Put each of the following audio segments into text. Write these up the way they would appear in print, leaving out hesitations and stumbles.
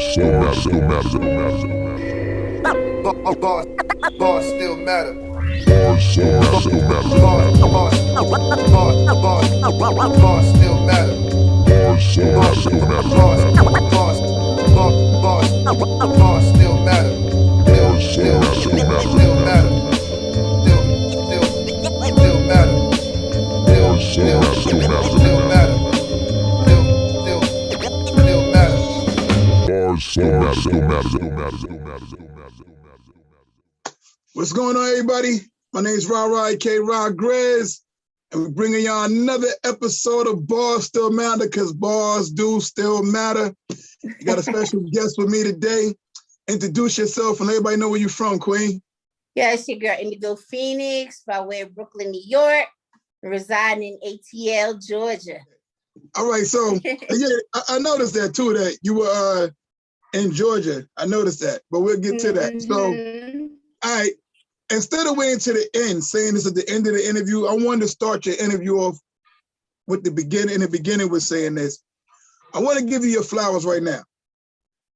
Bars still matter. Bars still matter. Bars still matter. Still matter. Still matter. Still matter. Still matter. What's going on, everybody? My name is K. Grizz, and we're bringing y'all another episode of Bars Still Matter, because bars do still matter. You got a special guest with me today. Introduce yourself and let everybody know where you're from, Queen. Yeah, it's your girl Indigo Phoenyx by way of Brooklyn, New York, residing in ATL, Georgia. All right, so yeah, I noticed that too, that you were in Georgia. I noticed that, but we'll get to that. So, all right, instead of waiting to the end, saying this at the end of the interview, I wanted to start your interview off with the beginning with saying this. I want to give you your flowers right now.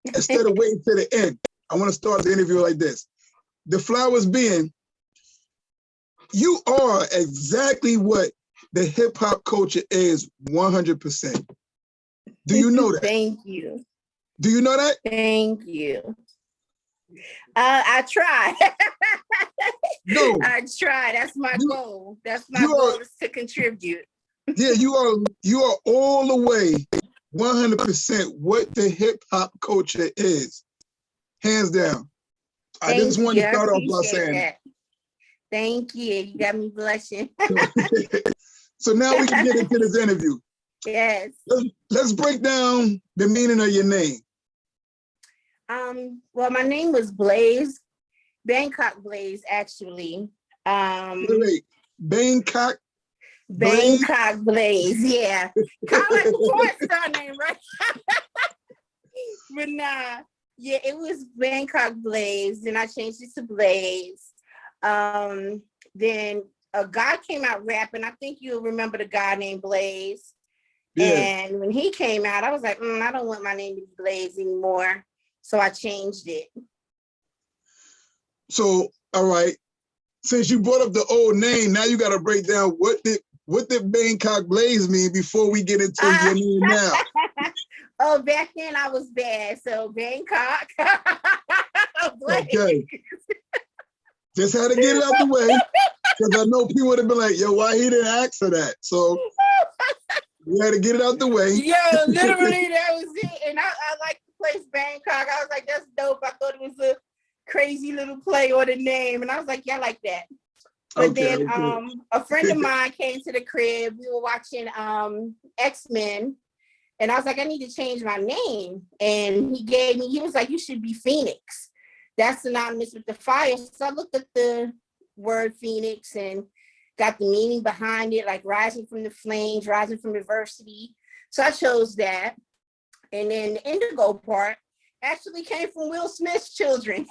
Instead of waiting to the end, I want to start the interview like this. The flowers being, you are exactly what the hip hop culture is 100%. Do you know that? Thank you. Do you know that? Thank you. I try. No. I try. That's my goal. That's my goal, is to contribute. Yeah, you are all the way 100% what the hip hop culture is. Hands down. I just want to start off by saying that. Thank you. You got me blushing. So now we can get into this interview. Yes. Let's break down the meaning of your name. Well, my name was Blaze, Bangkok Blaze, actually. Wait, Bangkok? Bangkok Blaze, yeah. Kind of like a porn star name, right? But nah, yeah, it was Bangkok Blaze, then I changed it to Blaze. Then a guy came out rapping. I think you'll remember the guy named Blaze. Yeah. And when he came out, I was like, I don't want my name to be Blaze anymore. So I changed it. So, all right. Since you brought up the old name, now you got to break down what did Bangkok Blaze mean before we get into your name now. Oh, back then I was bad. So Bangkok Blaze. Okay. Just had to get it out the way, because I know people would have been like, yo, why he didn't ask for that? So we had to get it out the way. Yeah, literally that was it. And I like the place Bangkok. I was like, that's dope. I thought it was a crazy little play on the name. And I was like, yeah, I like that. But then a friend of mine came to the crib. We were watching X-Men. And I was like, I need to change my name. And he was like, you should be Phoenix. That's synonymous with the fire. So I looked at the word Phoenix and got the meaning behind it, like rising from the flames, rising from adversity. So I chose that. And then the indigo part actually came from Will Smith's children.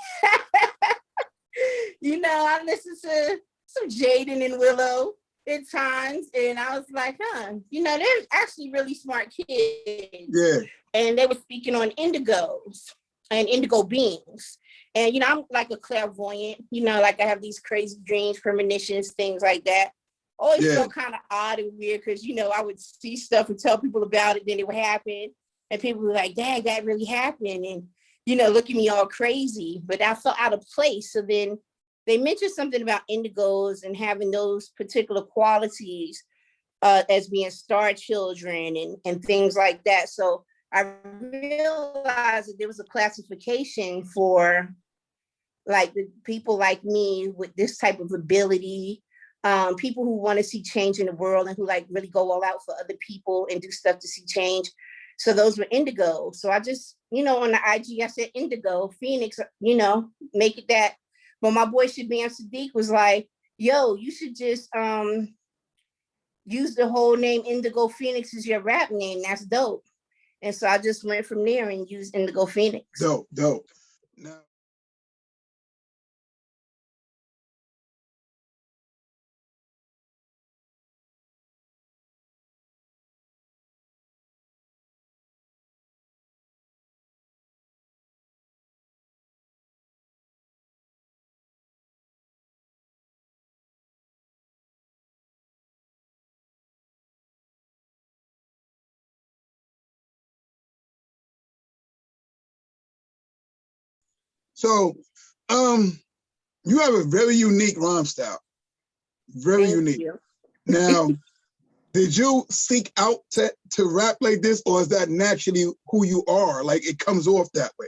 You know, I listened to some Jaden and Willow at times, and I was like, you know, they're actually really smart kids. Yeah. And they were speaking on indigos and indigo beings. And, you know, I'm like a clairvoyant, you know, like I have these crazy dreams, premonitions, things like that. Always felt kind of odd and weird because, you know, I would see stuff and tell people about it, then it would happen. And people were like, dang, that really happened. And, you know, look at me all crazy. But I felt out of place. So then they mentioned something about indigos and having those particular qualities as being star children and things like that. So I realized that there was a classification for like the people like me with this type of ability, people who want to see change in the world and who like really go all out for other people and do stuff to see change. So those were indigo. So I just, you know, on the IG, I said Indigo Phoenix, you know, make it that. But my boy Shabam Sadiq was like, yo, you should just use the whole name Indigo Phoenix as your rap name. That's dope. And so I just went from there and used Indigo Phoenyx. Dope. Now, So, you have a very unique rhyme style. Very Thank unique. you. Now, did you seek out to rap like this, or is that naturally who you are? Like it comes off that way?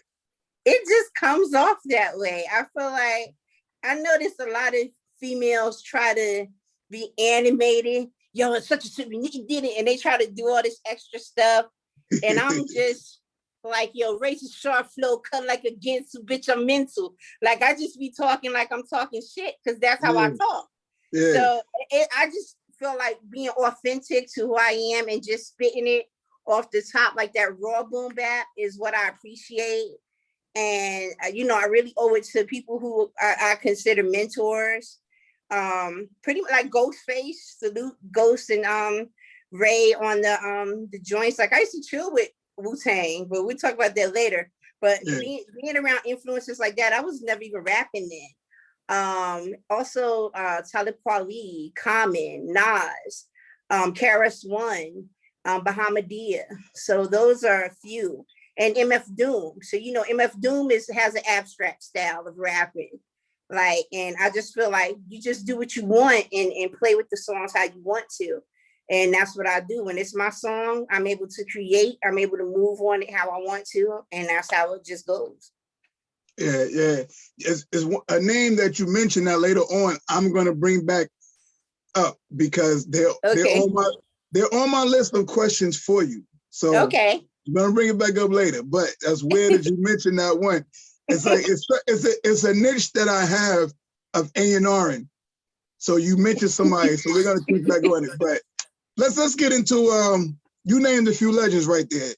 It just comes off that way. I feel like I notice a lot of females try to be animated. Yo, it's such a Nikki did it, and they try to do all this extra stuff. And I'm just like, yo, racist short flow, cut like a Ginsu, bitch, I'm mental. Like I just be talking like I'm talking shit because that's how I talk. Yeah. So I just feel like being authentic to who I am and just spitting it off the top like that raw boom bap is what I appreciate. And you know, I really owe it to people who I consider mentors. Pretty much like Ghostface, salute Ghost and Ray on the joints. Like I used to chill with Wu-Tang, but we'll talk about that later. But being around influences like that, I was never even rapping then. Also Talib Kweli, Common, Nas, Karis One, Bahamadia. So those are a few. And MF Doom. So you know, MF Doom has an abstract style of rapping. Like, and I just feel like you just do what you want and play with the songs how you want to. And that's what I do. When it's my song, I'm able to create, I'm able to move on it how I want to, and that's how it just goes. Yeah, yeah. It's a name that you mentioned that later on, I'm gonna bring back up because they're on my list of questions for you. So okay. I'm gonna bring it back up later. But that's weird that you mentioned that one. It's like it's a niche that I have of A&Ring. So you mentioned somebody, so we're gonna keep back on it. But let's get into you named a few legends right there.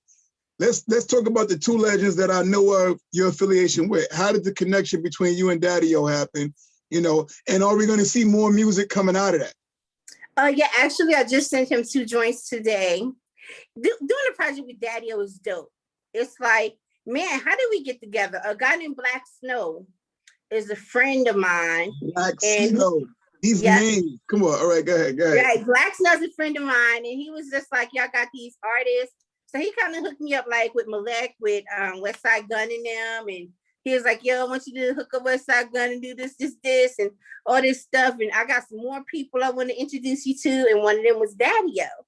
Let's talk about the two legends that I know of your affiliation with. How did the connection between you and Daddy-O happen? You know, and are we gonna see more music coming out of that? Yeah, actually I just sent him 2 joints today. Doing a project with Daddy-O is dope. It's like, man, how did we get together? A guy named Black Snow is a friend of mine. Black Snow. These names. Come on. All right, go ahead. Right. Black Snow's a friend of mine. And he was just like, y'all got these artists. So he kind of hooked me up like with Malek, with West Side Gun and them. And he was like, yo, I want you to hook up West Side Gun and do this, and all this stuff. And I got some more people I want to introduce you to. And one of them was Daddy-O.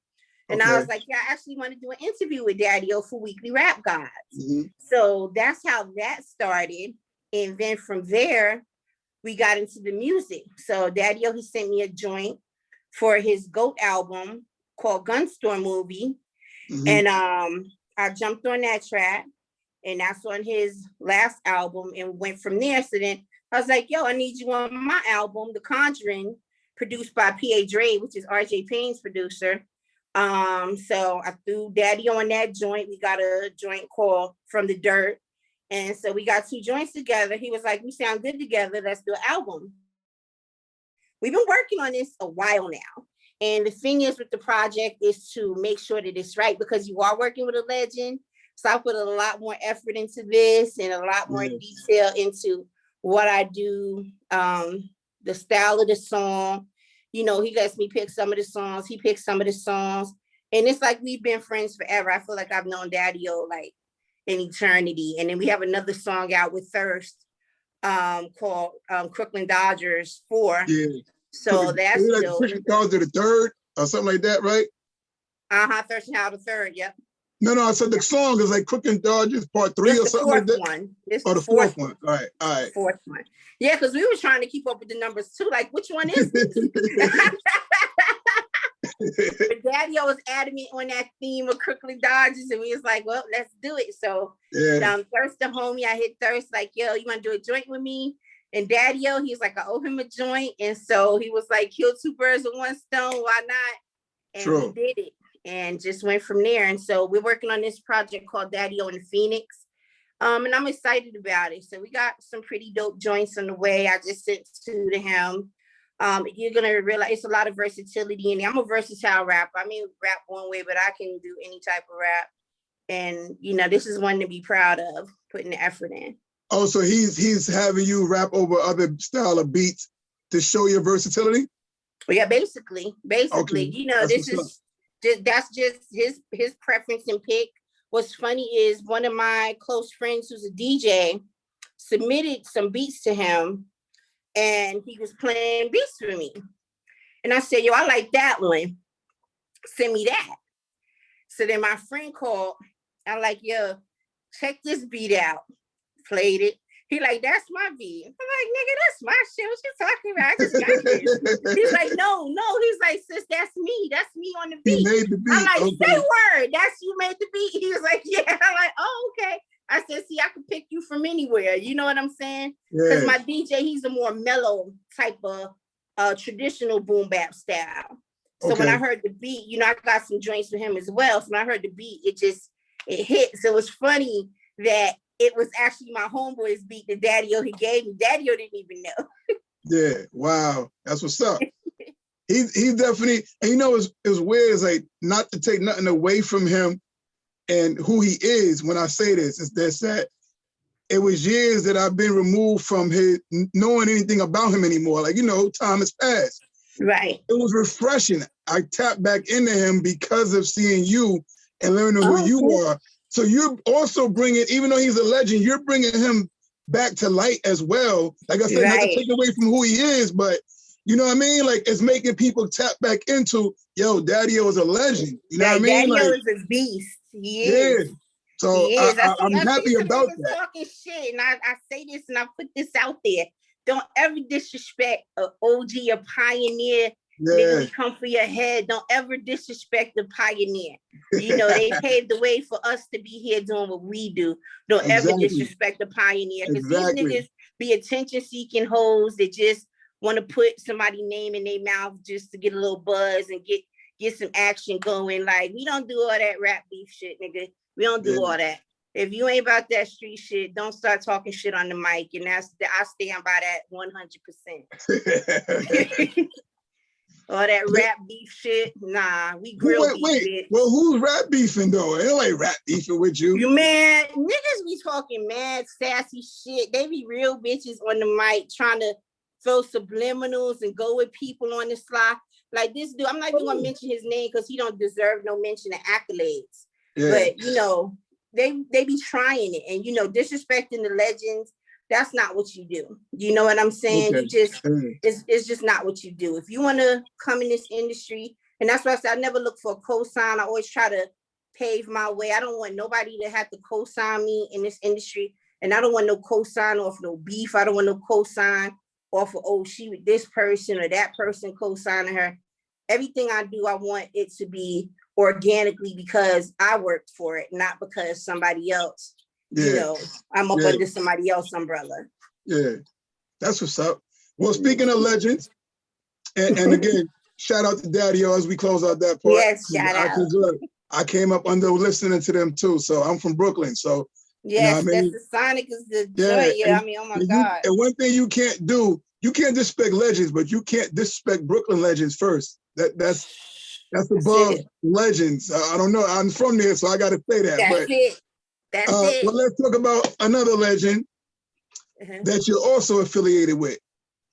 And I was like, yeah, I actually want to do an interview with Daddy-O for Weekly Rap Gods. Mm-hmm. So that's how that started. And then from there, we got into the music. So Daddy-O, he sent me a joint for his GOAT album called Gunstorm Movie. Mm-hmm. And I jumped on that track. And that's on his last album and went from there. So then I was like, yo, I need you on my album, The Conjuring, produced by P.A. Dre, which is R.J. Payne's producer. So I threw Daddy-O on that joint. We got a joint called From the Dirt. And so we got 2 joints together. He was like, we sound good together. Let's do an album. We've been working on this a while now. And the thing is with the project is to make sure that it's right because you are working with a legend. So I put a lot more effort into this and a lot more detail into what I do, the style of the song. You know, he lets me pick some of the songs. He picks some of the songs. And it's like we've been friends forever. I feel like I've known Daddy-O like in eternity. And then we have another song out with Thirst called Crooklyn Dodgers 4. Yeah. So that's like Crooklyn Dodgers the 3rd or something like that, right? Thirst and How the 3rd, yep. No, I said the song is like Crooklyn Dodgers Part 3 or something like that. It's the fourth one. All right. Fourth one. Yeah, because we were trying to keep up with the numbers too. Like, which one is this? But Daddy-O was adamant on that theme of Crooklyn Dodgers, and we was like, well, let's do it. So Thirst the homie, I hit Thirst like, yo, you want to do a joint with me? And Daddy-O, he was like, I owe him a joint. And so he was like, kill 2 birds with 1 stone, why not? And we did it and just went from there. And so we're working on this project called Daddy-O and Phoenix. And I'm excited about it. So we got some pretty dope joints on the way. I just sent 2 to him. You're going to realize it's a lot of versatility in there. I'm a versatile rapper. I mean, rap one way, but I can do any type of rap. And, you know, this is one to be proud of, putting the effort in. Oh, so he's having you rap over other style of beats to show your versatility? Well, yeah, basically, okay. You know, that's just his preference and pick. What's funny is one of my close friends who's a DJ submitted some beats to him, and he was playing beats for me. And I said, yo, I like that one. Send me that. So then my friend called. I'm like, yo, check this beat out. Played it. He like, that's my beat. I'm like, nigga, that's my shit. What you talking about? I just got this. He's like, no. He's like, sis, that's me. That's me on the beat. He made the beat. I'm like, okay. say word. That's you made the beat. He was like, yeah. I'm like, oh, okay. I said, see, I can pick you from anywhere. You know what I'm saying? Because my DJ, he's a more mellow type of traditional boom bap style. So when I heard the beat, you know, I got some joints for him as well. So when I heard the beat, it hit. So it was funny that it was actually my homeboy's beat that Daddy-O he gave me. Daddy-O didn't even know. Yeah, wow. That's what's up. He's definitely, and you know, it's weird, it's like not to take nothing away from him and who he is when I say this, is that it was years that I've been removed from his knowing anything about him anymore. Like, you know, time has passed. Right. It was refreshing. I tapped back into him because of seeing you and learning who you are. So you're also bringing, even though he's a legend, you're bringing him back to light as well. Like I said, not to take away from who he is, but you know what I mean? Like, it's making people tap back into, yo, Daddy-O is a legend. You know what I mean? Daddy-O like, is a beast. He is. Yeah. So I'm happy about that. Talking shit, and I say this and I put this out there. Don't ever disrespect an OG, a pioneer. Nigga, we come for your head. Don't ever disrespect the pioneer. You know, they paved the way for us to be here doing what we do. Don't ever disrespect the pioneer. Because these niggas be attention-seeking hoes that just want to put somebody's name in their mouth just to get a little buzz and get some action going. Like, we don't do all that rap beef shit, nigga. We don't do all that. If you ain't about that street shit, don't start talking shit on the mic. And I stand by that 100%. All that rap beef shit, nah, we grill beef shit. Well, who's rap beefing though? It ain't rap beefing with you. You man, niggas be talking mad sassy shit. They be real bitches on the mic trying to throw subliminals and go with people on the sly. Like this dude, I'm not even gonna mention his name because he don't deserve no mention of accolades. Yeah. But you know, they be trying it, and you know, disrespecting the legends. That's not what you do. You know what I'm saying? You just, it's just not what you do. If you want to come in this industry, and that's why I said I never look for a cosign. I always try to pave my way. I don't want nobody to have to cosign me in this industry. And I don't want no cosign off no beef. I don't want no cosign off of, oh, she with this person or that person co-signing her. Everything I do, I want it to be organically because I worked for it, not because somebody else, you know, I'm up under somebody else's umbrella. Yeah, that's what's up. Well, speaking of legends, and again, shout out to Daddy-O as we close out that part. Yes, shout out. I came up under listening to them too, so I'm from Brooklyn, so yes, you know that's the Sonic is the joy. Yeah, I mean, oh my God. And one thing you can't do, you can't disrespect legends, but you can't disrespect Brooklyn legends first. That's above legends. I don't know. I'm from there, so I got to say that. That's it. Well, let's talk about another legend that you're also affiliated with.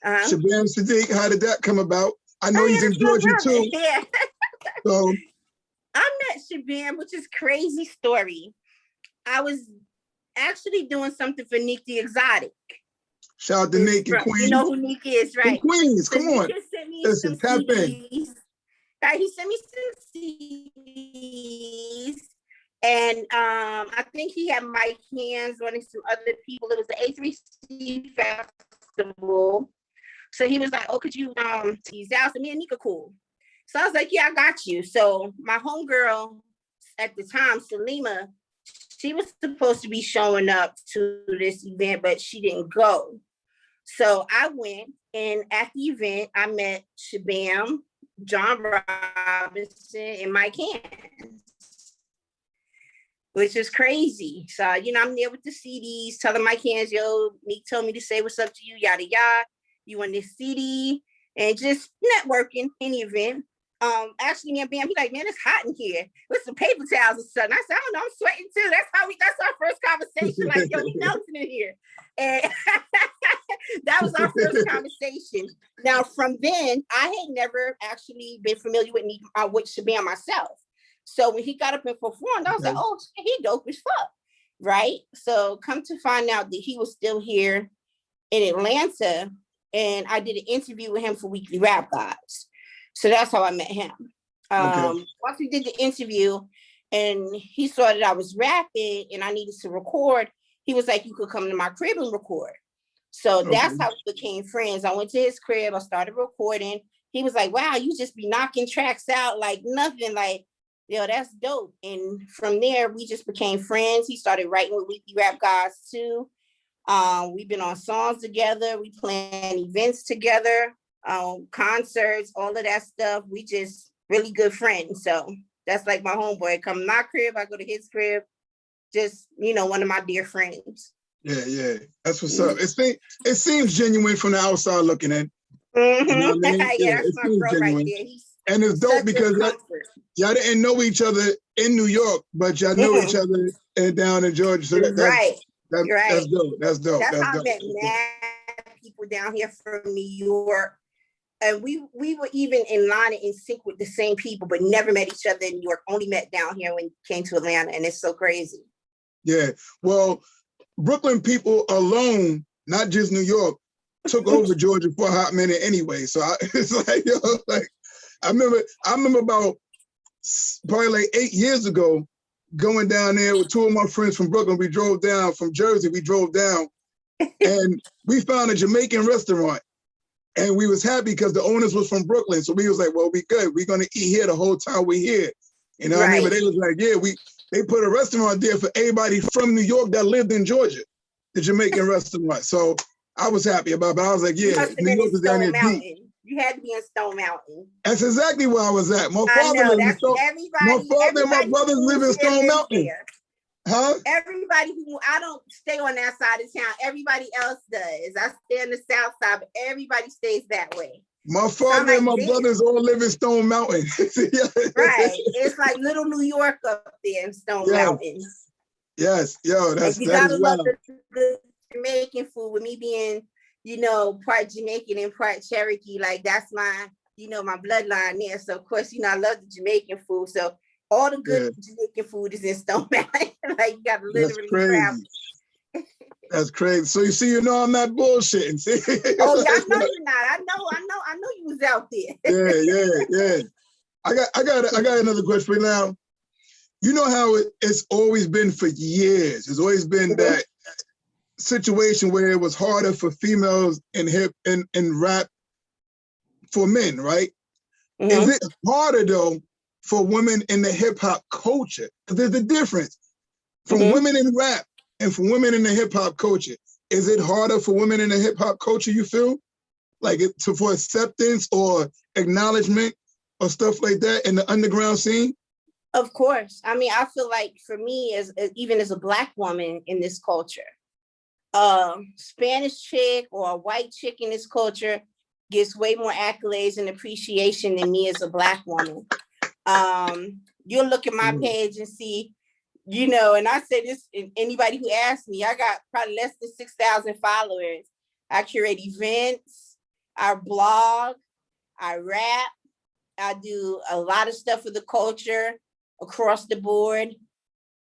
Shabam Sadiq. How did that come about? I know he's in Georgia too. Yeah. So I met Shabam, which is crazy story. I was actually doing something for Nick the Exotic. Shout out to Nick in Queens. You know who Nick is, right? In Queens, so come on. Listen, tap in. Right, he sent me some CDs, and I think he had Mike Hands running some other people. It was the A3C festival, so he was like, "Oh, could you tease out?" So me and Nika cool. So I was like, "Yeah, I got you." So my homegirl at the time, Salima, she was supposed to be showing up to this event, but she didn't go. So I went, and at the event, I met Shabam, John Robinson, and Mike Hands, which is crazy. So, you know, I'm there with the CDs, telling Mike Hands, yo, Nick told me to say what's up to you, yada, yada. You want this CD? And just networking in the event. Actually, me and Bam, he like, man, it's hot in here with some paper towels and stuff. And I said, I don't know, I'm sweating too. That's our first conversation. Like, yo, we melting in here. And that was our first conversation. Now, from then, I had never actually been familiar with Shabam myself. So when he got up and performed, I was like, oh, he dope as fuck. right? So come to find out that he was still here in Atlanta, and I did an interview with him for Weekly Rap Gods. So that's how I met him. Once we did the interview and he saw that I was rapping and I needed to record, he was like, you could come to my crib and record. So that's how we became friends. I went to his crib, I started recording. He was like, wow, you just be knocking tracks out like nothing, like, yo, that's dope. And from there, we just became friends. He started writing with Weekly Rap Gods too. We've been on songs together. We plan events together, concerts, all of that stuff. We just really good friends. So that's like my homeboy. Come to my crib, I go to his crib. Just, you know, one of my dear friends. Yeah. That's what's up. It seems genuine from the outside looking in. Mm-hmm. You know what I mean? Yeah, that's my bro genuine. right there. And it's dope because y'all didn't know each other in New York, but y'all know each other down in Georgia. So that's dope. That's dope. That's how I met mad people down here from New York. And we were even in line and in sync with the same people, but never met each other in New York. Only met down here when we came to Atlanta, and it's so crazy. Yeah. Well, Brooklyn people alone, not just New York, took over Georgia for a hot minute anyway. So it's like, yo, like I remember about probably like 8 years ago, going down there with two of my friends from Brooklyn. We drove down from Jersey. We drove down, and we found a Jamaican restaurant, and we was happy because the owners was from Brooklyn. So we was like, well, we good. We're gonna eat here the whole time we here. You know what I mean? But they was like, yeah, they put a restaurant there for everybody from New York that lived in Georgia, the Jamaican restaurant. So I was happy about it. But I was like, yeah, New York is down there deep. You had to be in Stone Mountain. That's exactly where I was at. My father lives in Stone Mountain. My father and my brothers live in Stone Mountain. Huh? Everybody who, I don't stay on that side of town. Everybody else does. I stay on the south side, but everybody stays that way. My father and my brothers all live in Stone Mountain. Right. It's like little New York up there in Stone Mountain. Yes. Yo, you gotta love the Jamaican food. With me being, you know, part Jamaican and part Cherokee, like that's my, you know, my bloodline there. So of course, you know, I love the Jamaican food. So all the good Jamaican food is in Stone Mountain. Like you gotta literally travel. That's crazy. So you see, you know, I'm not bullshitting. See? Oh yeah, I know you're not. I know you was out there. Yeah. I got another question for you now. You know how it's always been for years. It's always been that situation where it was harder for females in rap for men, right? Is it harder though for women in the hip hop culture? There's a difference from women in rap and for women in the hip hop culture. Is it harder for women in the hip hop culture, you feel? Like for acceptance or acknowledgement or stuff like that in the underground scene? Of course. I mean, I feel like for me, even as a Black woman in this culture, Spanish chick or a white chick in this culture gets way more accolades and appreciation than me as a Black woman. You'll look at my page and see, you know, and I say this, anybody who asks me, I got probably less than 6,000 followers. I curate events, I blog, I rap, I do a lot of stuff for the culture across the board,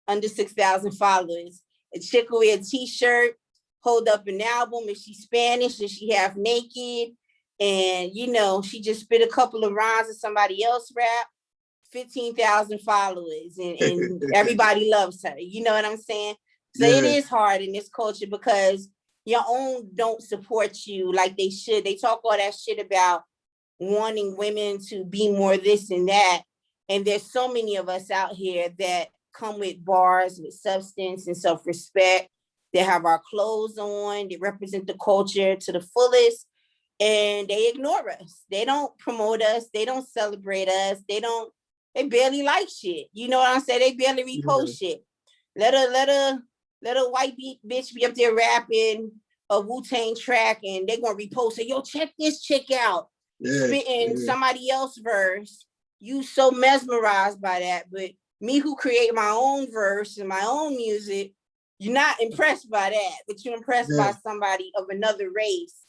under 6,000 followers. A chick will wear a t-shirt, hold up an album, if she's Spanish and she half naked, and you know, she just spit a couple of rhymes of somebody else rap, 15,000 followers, and everybody loves her. You know what I'm saying? So it is hard in this culture because your own don't support you like they should. They talk all that shit about wanting women to be more this and that. And there's so many of us out here that come with bars, with substance and self-respect, that have our clothes on, that represent the culture to the fullest, and they ignore us. They don't promote us. They don't celebrate us. They barely like shit. You know what I'm saying? They barely repost shit. Let a white bitch be up there rapping a Wu-Tang track and they're gonna repost it. Yo, check this chick out. Spitting somebody else's verse. You so mesmerized by that. But me who create my own verse and my own music, you're not impressed by that, but you're impressed by somebody of another race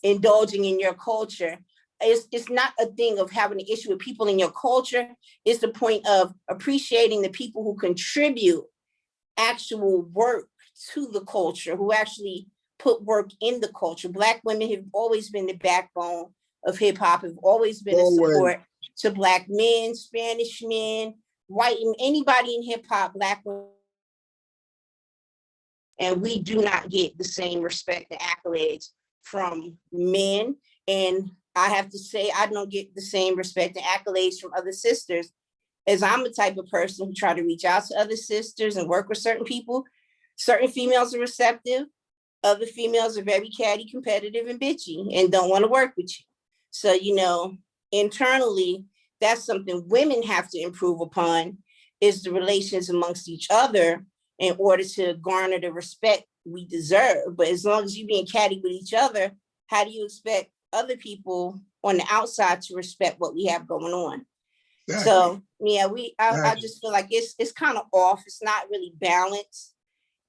indulging in your culture. It's not a thing of having an issue with people in your culture. It's the point of appreciating the people who contribute actual work to the culture, who actually put work in the culture. Black women have always been the backbone of hip hop, have always been a support to Black men, Spanish men, white, and anybody in hip hop, Black women. And we do not get the same respect and accolades from men. And I have to say, I don't get the same respect and accolades from other sisters, as I'm the type of person who try to reach out to other sisters and work with certain people. Certain females are receptive. Other females are very catty, competitive, and bitchy and don't want to work with you. So, you know, internally, that's something women have to improve upon, is the relations amongst each other in order to garner the respect we deserve. But as long as you're being catty with each other, how do you expect other people on the outside to respect what we have going on? Exactly. So yeah, I just feel like it's kind of off. It's not really balanced.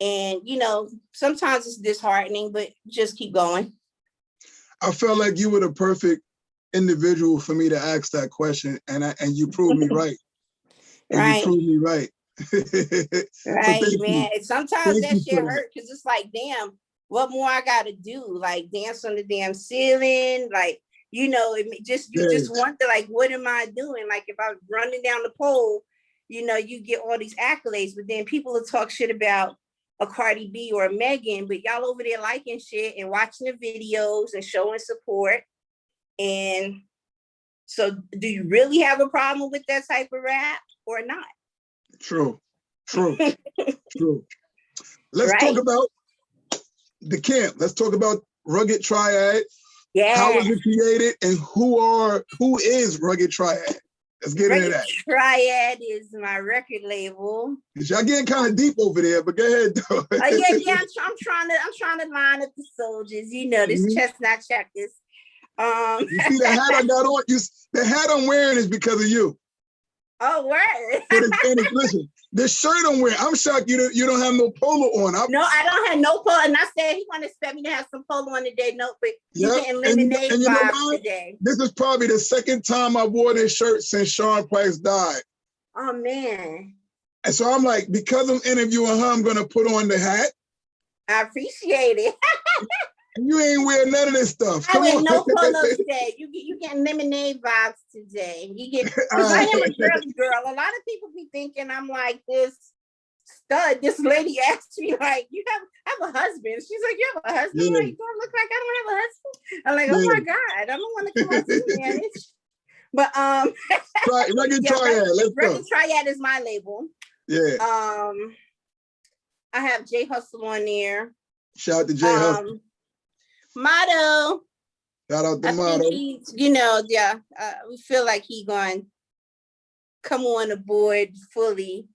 And, you know, sometimes it's disheartening, but just keep going. I felt like you were the perfect individual for me to ask that question, and you proved me right. Right. You proved me right. Right, so man. Sometimes that shit hurt, because it's like, damn, what more I gotta do? Like dance on the damn ceiling, like, you know, just wonder, like, what am I doing? Like, if I was running down the pole, you know, you get all these accolades, but then people will talk shit about a Cardi B or a Megan, but y'all over there liking shit and watching the videos and showing support. And so do you really have a problem with that type of rap or not? True. Let's talk about the camp. Let's talk about Rugged Triad. Yeah. How was it created, and who is Rugged Triad? Let's get into that. Triad is my record label. Y'all getting kind of deep over there, but go ahead though. Yeah. I'm trying to line up the soldiers. You know, this chestnut checkers. You see the hat I got on? The hat I'm wearing is because of you. Oh, word. Listen, this shirt I'm wearing, I'm shocked you don't have no polo on. No, I don't have no polo. And I said he want to expect me to have some polo on today. No, but you getting lemonade vibes today. This is probably the second time I wore this shirt since Sean Price died. Oh, man. And so I'm like, because I'm interviewing her, I'm going to put on the hat. I appreciate it. You ain't wear none of this stuff. I wear no polo today. You getting lemonade vibes today. You get, because I am a girly girl. A lot of people be thinking I'm like this stud. This lady asked me, like, you have a husband? She's like, you have a husband? Yeah. Like, do I look like I don't have a husband? I'm like, oh my God, I don't want to come out to manage. But Rugged Triad. Rugged Triad is my label. Yeah. I have J Hustle on there. Shout out to J Hustle. Motto. Shout out to Motto. You know, we feel like he going to come on aboard fully.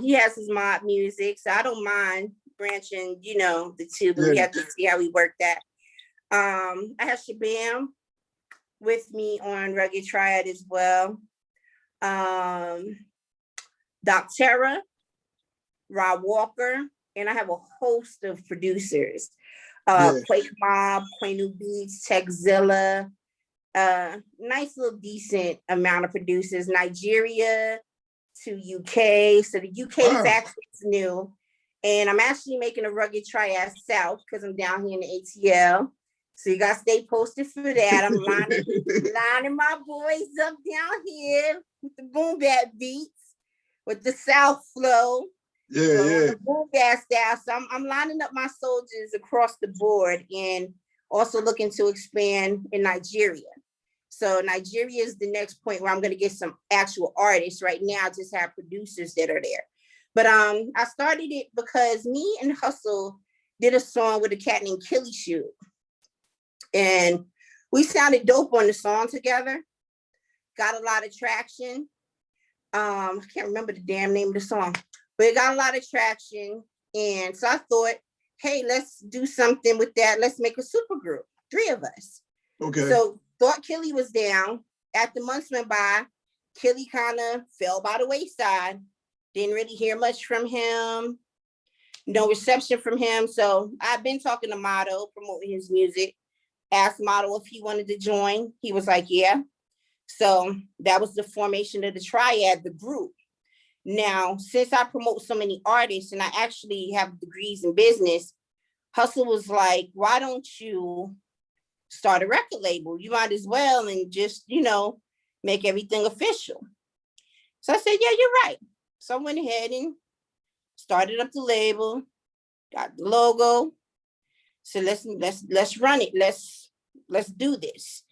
He has his mob music, so I don't mind branching, you know, the two, but we have to see how we work that. I have Shabam with me on Rugged Triad as well. Doc Terra, Rob Walker, and I have a host of producers. Quake Mob, Quenu Beats, Techzilla, nice little decent amount of producers. Nigeria to UK. So the UK factory is new. And I'm actually making a Rugged Triad South because I'm down here in the ATL. So you got to stay posted for that. I'm lining my boys up down here with the boom bap beats, with the South flow. The boom gas style. So I'm lining up my soldiers across the board, and also looking to expand in Nigeria. So Nigeria is the next point where I'm going to get some actual artists. Right now, I just have producers that are there. But I started it because me and Hustle did a song with a cat named Killy Shoot. And we sounded dope on the song together. Got a lot of traction. I can't remember the damn name of the song. But it got a lot of traction. And so I thought, hey, let's do something with that. Let's make a super group, 3 of us. Okay. So thought Killy was down. After months went by, Killy kind of fell by the wayside. Didn't really hear much from him. No reception from him. So I've been talking to Motto, promoting his music. Asked Motto if he wanted to join. He was like, yeah. So that was the formation of the Triad, the group. Now, since I promote so many artists and I actually have degrees in business, Hustle was like, why don't you start a record label? You might as well and just, make everything official. So I said, yeah, you're right. So I went ahead and started up the label, got the logo. So let's run it. Let's do this.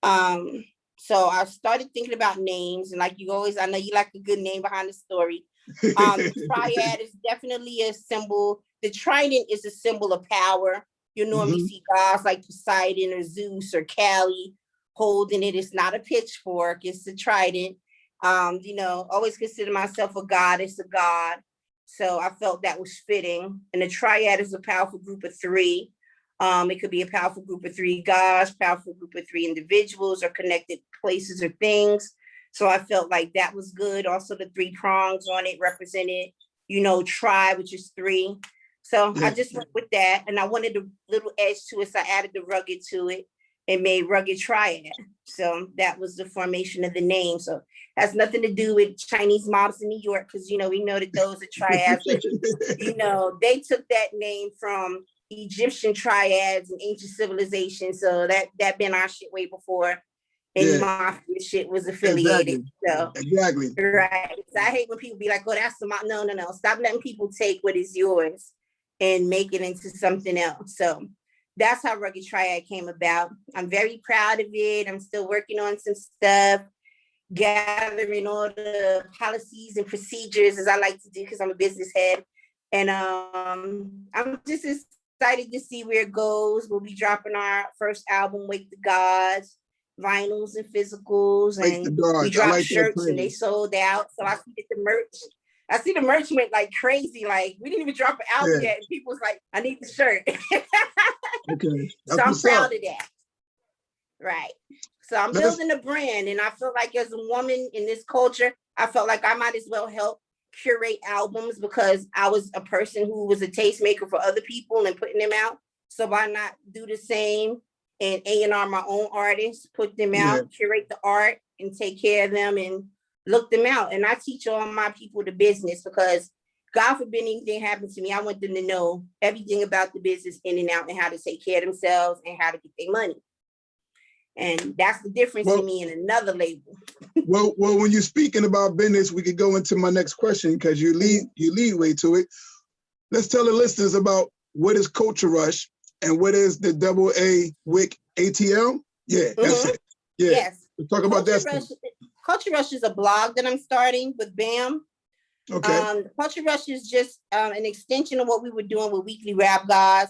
So I started thinking about names, and like you always, I know you like a good name behind the story. The triad is definitely a symbol. The trident is a symbol of power. You normally see gods like Poseidon or Zeus or Kali holding it. It's not a pitchfork, it's a trident. Always consider myself a goddess, a god. So I felt that was fitting. And the triad is a powerful group of three. It could be a powerful group of three gods, powerful group of three individuals or connected places or things. So I felt like that was good. Also, the three prongs on it represented, tri, which is three. So I just went with that. And I wanted a little edge to it. So I added the rugged to it and made Rugged Triad. So that was the formation of the name. So it has nothing to do with Chinese mobs in New York, because, we know that those are triads. But, they took that name from Egyptian triads and ancient civilizations. So that been our shit way before any mafia shit was affiliated. Exactly. Right. So I hate when people be like, oh, that's the mob. No. Stop letting people take what is yours and make it into something else. So that's how Rugged Triad came about. I'm very proud of it. I'm still working on some stuff, gathering all the policies and procedures, as I like to do, because I'm a business head. And I'm just excited to see where it goes. We'll be dropping our first album, Wake the Gods, vinyls and physicals, and we dropped shirts and they sold out. So I see the merch went like crazy. Like, we didn't even drop an album yet, and people was like, I need the shirt. Okay. So I'm proud of that. Right. So I'm building a brand, and I feel like as a woman in this culture, I felt like I might as well help curate albums, because I was a person who was a tastemaker for other people and putting them out. So why not do the same and A&R my own artists, put them out, curate the art, and take care of them and look them out. And I teach all my people the business, because God forbid anything happens to me, I want them to know everything about the business in and out, and how to take care of themselves and how to get their money. And that's the difference in me and another label. well, when you're speaking about business, we could go into my next question, because you lead way to it. Let's tell the listeners about what is Culture Rush and what is the AA WIC ATL. Yeah, that's it. Yeah. Yes. Let's talk about that. Culture Rush is a blog that I'm starting with BAM. Okay. Culture Rush is just an extension of what we were doing with Weekly Rap Guys.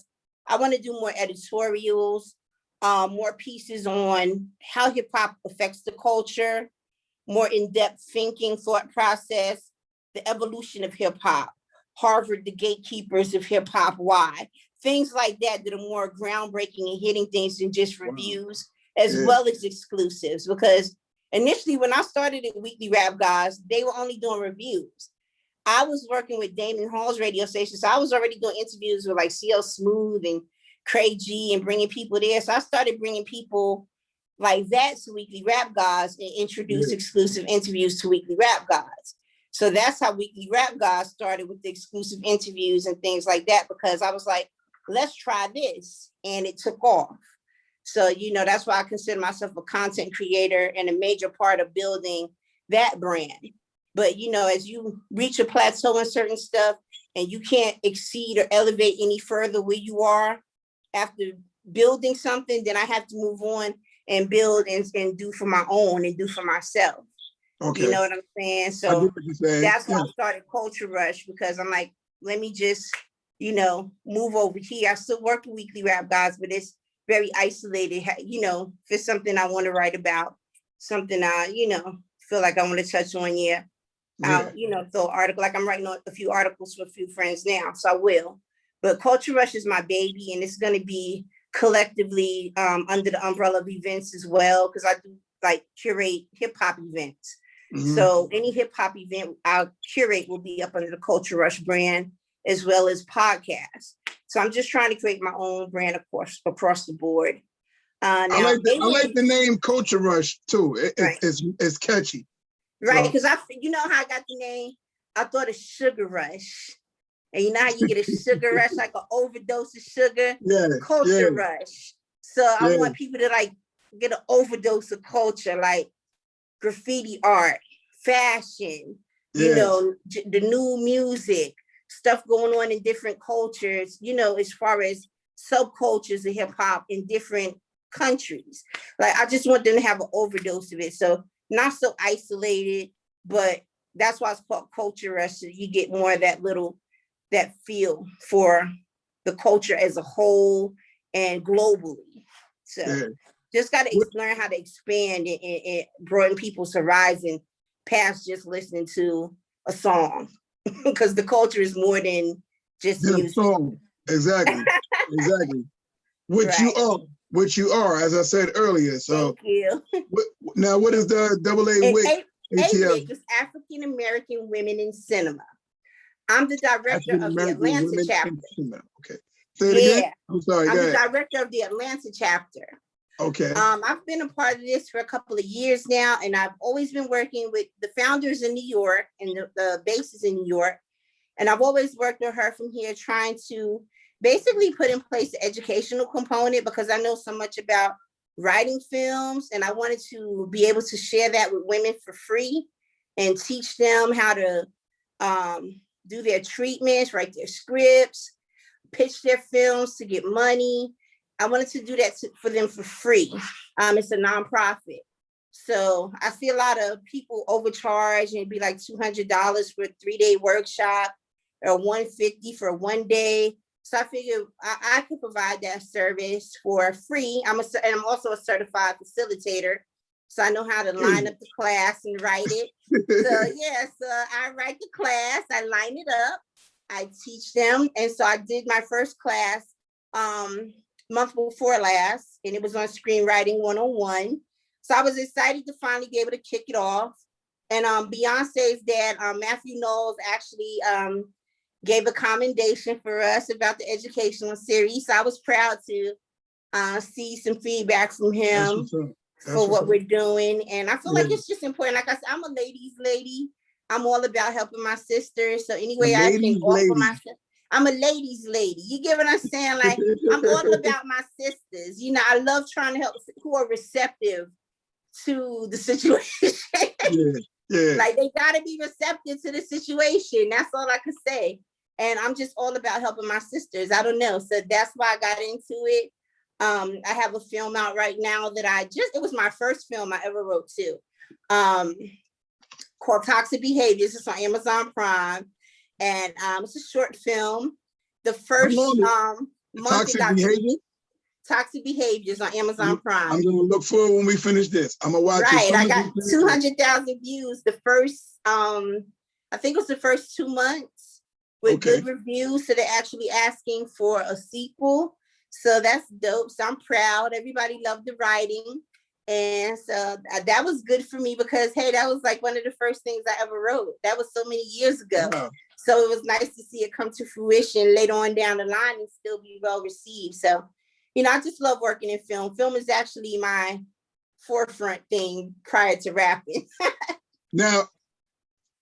I want to do more editorials, more pieces on how hip hop affects the culture, more in-depth thinking, thought process, the evolution of hip hop, Harvard, the gatekeepers of hip hop, why, things like that are more groundbreaking and hitting things than just reviews, as well as exclusives. Because initially, when I started at Weekly Rap Guys, they were only doing reviews. I was working with Damon Hall's radio station, so I was already doing interviews with like CL Smooth and Craig G and bringing people there. So I started bringing people like that to Weekly Rap Guys and introduced exclusive interviews to Weekly Rap Guys. So that's how Weekly Rap Guys started, with the exclusive interviews and things like that, because I was like, let's try this. And it took off. So, that's why I consider myself a content creator and a major part of building that brand. But, as you reach a plateau in certain stuff and you can't exceed or elevate any further where you are after building something, then I have to move on and build and do for my own and do for myself. Okay. You know what I'm saying? So that's why I started Culture Rush, because I'm like, let me just, move over here. I still work with Weekly Rap Guys, but it's very isolated, if it's something I want to write about, something I, feel like I want to touch on, I'll, throw an article, like I'm writing a few articles for a few friends now, so I will. But Culture Rush is my baby, and it's going to be collectively under the umbrella of events as well, because I do like curate hip hop events. So any hip hop event I'll curate will be up under the Culture Rush brand, as well as podcasts. So I'm just trying to create my own brand, of course, across the board. Now, I like the name Culture Rush too. It's catchy. Right, because how I got the name. I thought of Sugar Rush. And you know how you get a sugar rush, like an overdose of sugar? Yeah. Culture rush. So I want people to like get an overdose of culture, like graffiti art, fashion, you know, the new music, stuff going on in different cultures, you know, as far as subcultures of hip hop in different countries. Like, I just want them to have an overdose of it. So not so isolated, but that's why it's called culture rush. So you get more of that feel for the culture as a whole and globally. So just got to learn how to expand and broaden people's horizon past just listening to a song, because the culture is more than just music. Song. Exactly. Exactly. Which you are, as I said earlier. So thank you. Now, what is the AA WIC? AWIC is African American Women in Cinema. I'm the director of the Atlanta chapter. Okay. Say it again. I'm sorry. I'm the director of the Atlanta chapter. Okay. I've been a part of this for a couple of years now, and I've always been working with the founders in New York and the bases in New York. And I've always worked with her from here, trying to basically put in place the educational component, because I know so much about writing films, and I wanted to be able to share that with women for free and teach them how to do their treatments, write their scripts, pitch their films to get money. I wanted to do that for them for free. It's a nonprofit. So I see a lot of people overcharge, and it'd be like $200 for a 3-day workshop or $150 for 1 day. So I figured I could provide that service for free. I'm also a certified facilitator. So I know how to line up the class and write it. So I write the class, I line it up, I teach them. And so I did my first class month before last, and it was on screenwriting 101. So I was excited to finally be able to kick it off. And Beyonce's dad, Matthew Knowles, actually gave a commendation for us about the educational series. So I was proud to see some feedback from him for what we're doing. And I feel like it's just important. Like I said, I'm a ladies lady. I'm all about helping my sisters. So anyway, I can offer myself. I'm a ladies lady. You get what I'm saying? Like, I'm all about my sisters. You know, I love trying to help who are receptive to the situation. Like, they gotta be receptive to the situation. That's all I could say. And I'm just all about helping my sisters. I don't know. So that's why I got into it. I have a film out right now that it was my first film I ever wrote too, called Toxic Behaviors. It's on Amazon Prime. And it's a short film. The first month Toxic Behaviors on Amazon Prime. I'm gonna look for it when we finish this. I'm gonna watch it. Right, I got 200,000 views the first, I think it was the first 2 months with good reviews. So they're actually asking for a sequel. So that's dope. So I'm proud. Everybody loved the writing. And so that was good for me, because, hey, that was like one of the first things I ever wrote. That was so many years ago. Wow. So it was nice to see it come to fruition later on down the line and still be well received. So, you know, I just love working in film. Film is actually my forefront thing prior to rapping. Now,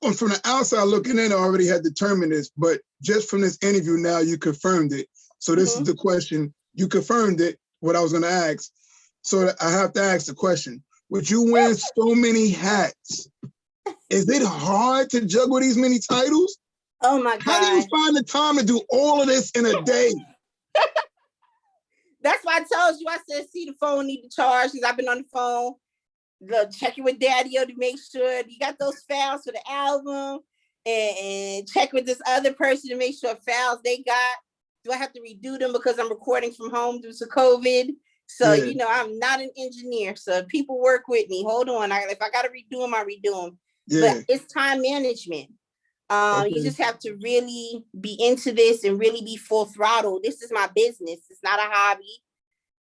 from the outside looking in, I already had determined this, but just from this interview now, you confirmed it. So this is the question. You confirmed it, what I was going to ask. So I have to ask the question. Would you wear so many hats? Is it hard to juggle these many titles? Oh my God. How do you find the time to do all of this in a day? That's why I told you, I said, see, the phone need to charge, because I've been on the phone, checking with Daddy-O to make sure you got those files for the album, and check with this other person to make sure files they got. Do I have to redo them because I'm recording from home due to COVID? So, you know, I'm not an engineer, so people work with me. Hold on. If I got to redo them, I redo them. But it's time management. You just have to really be into this and really be full throttle. This is my business. It's not a hobby.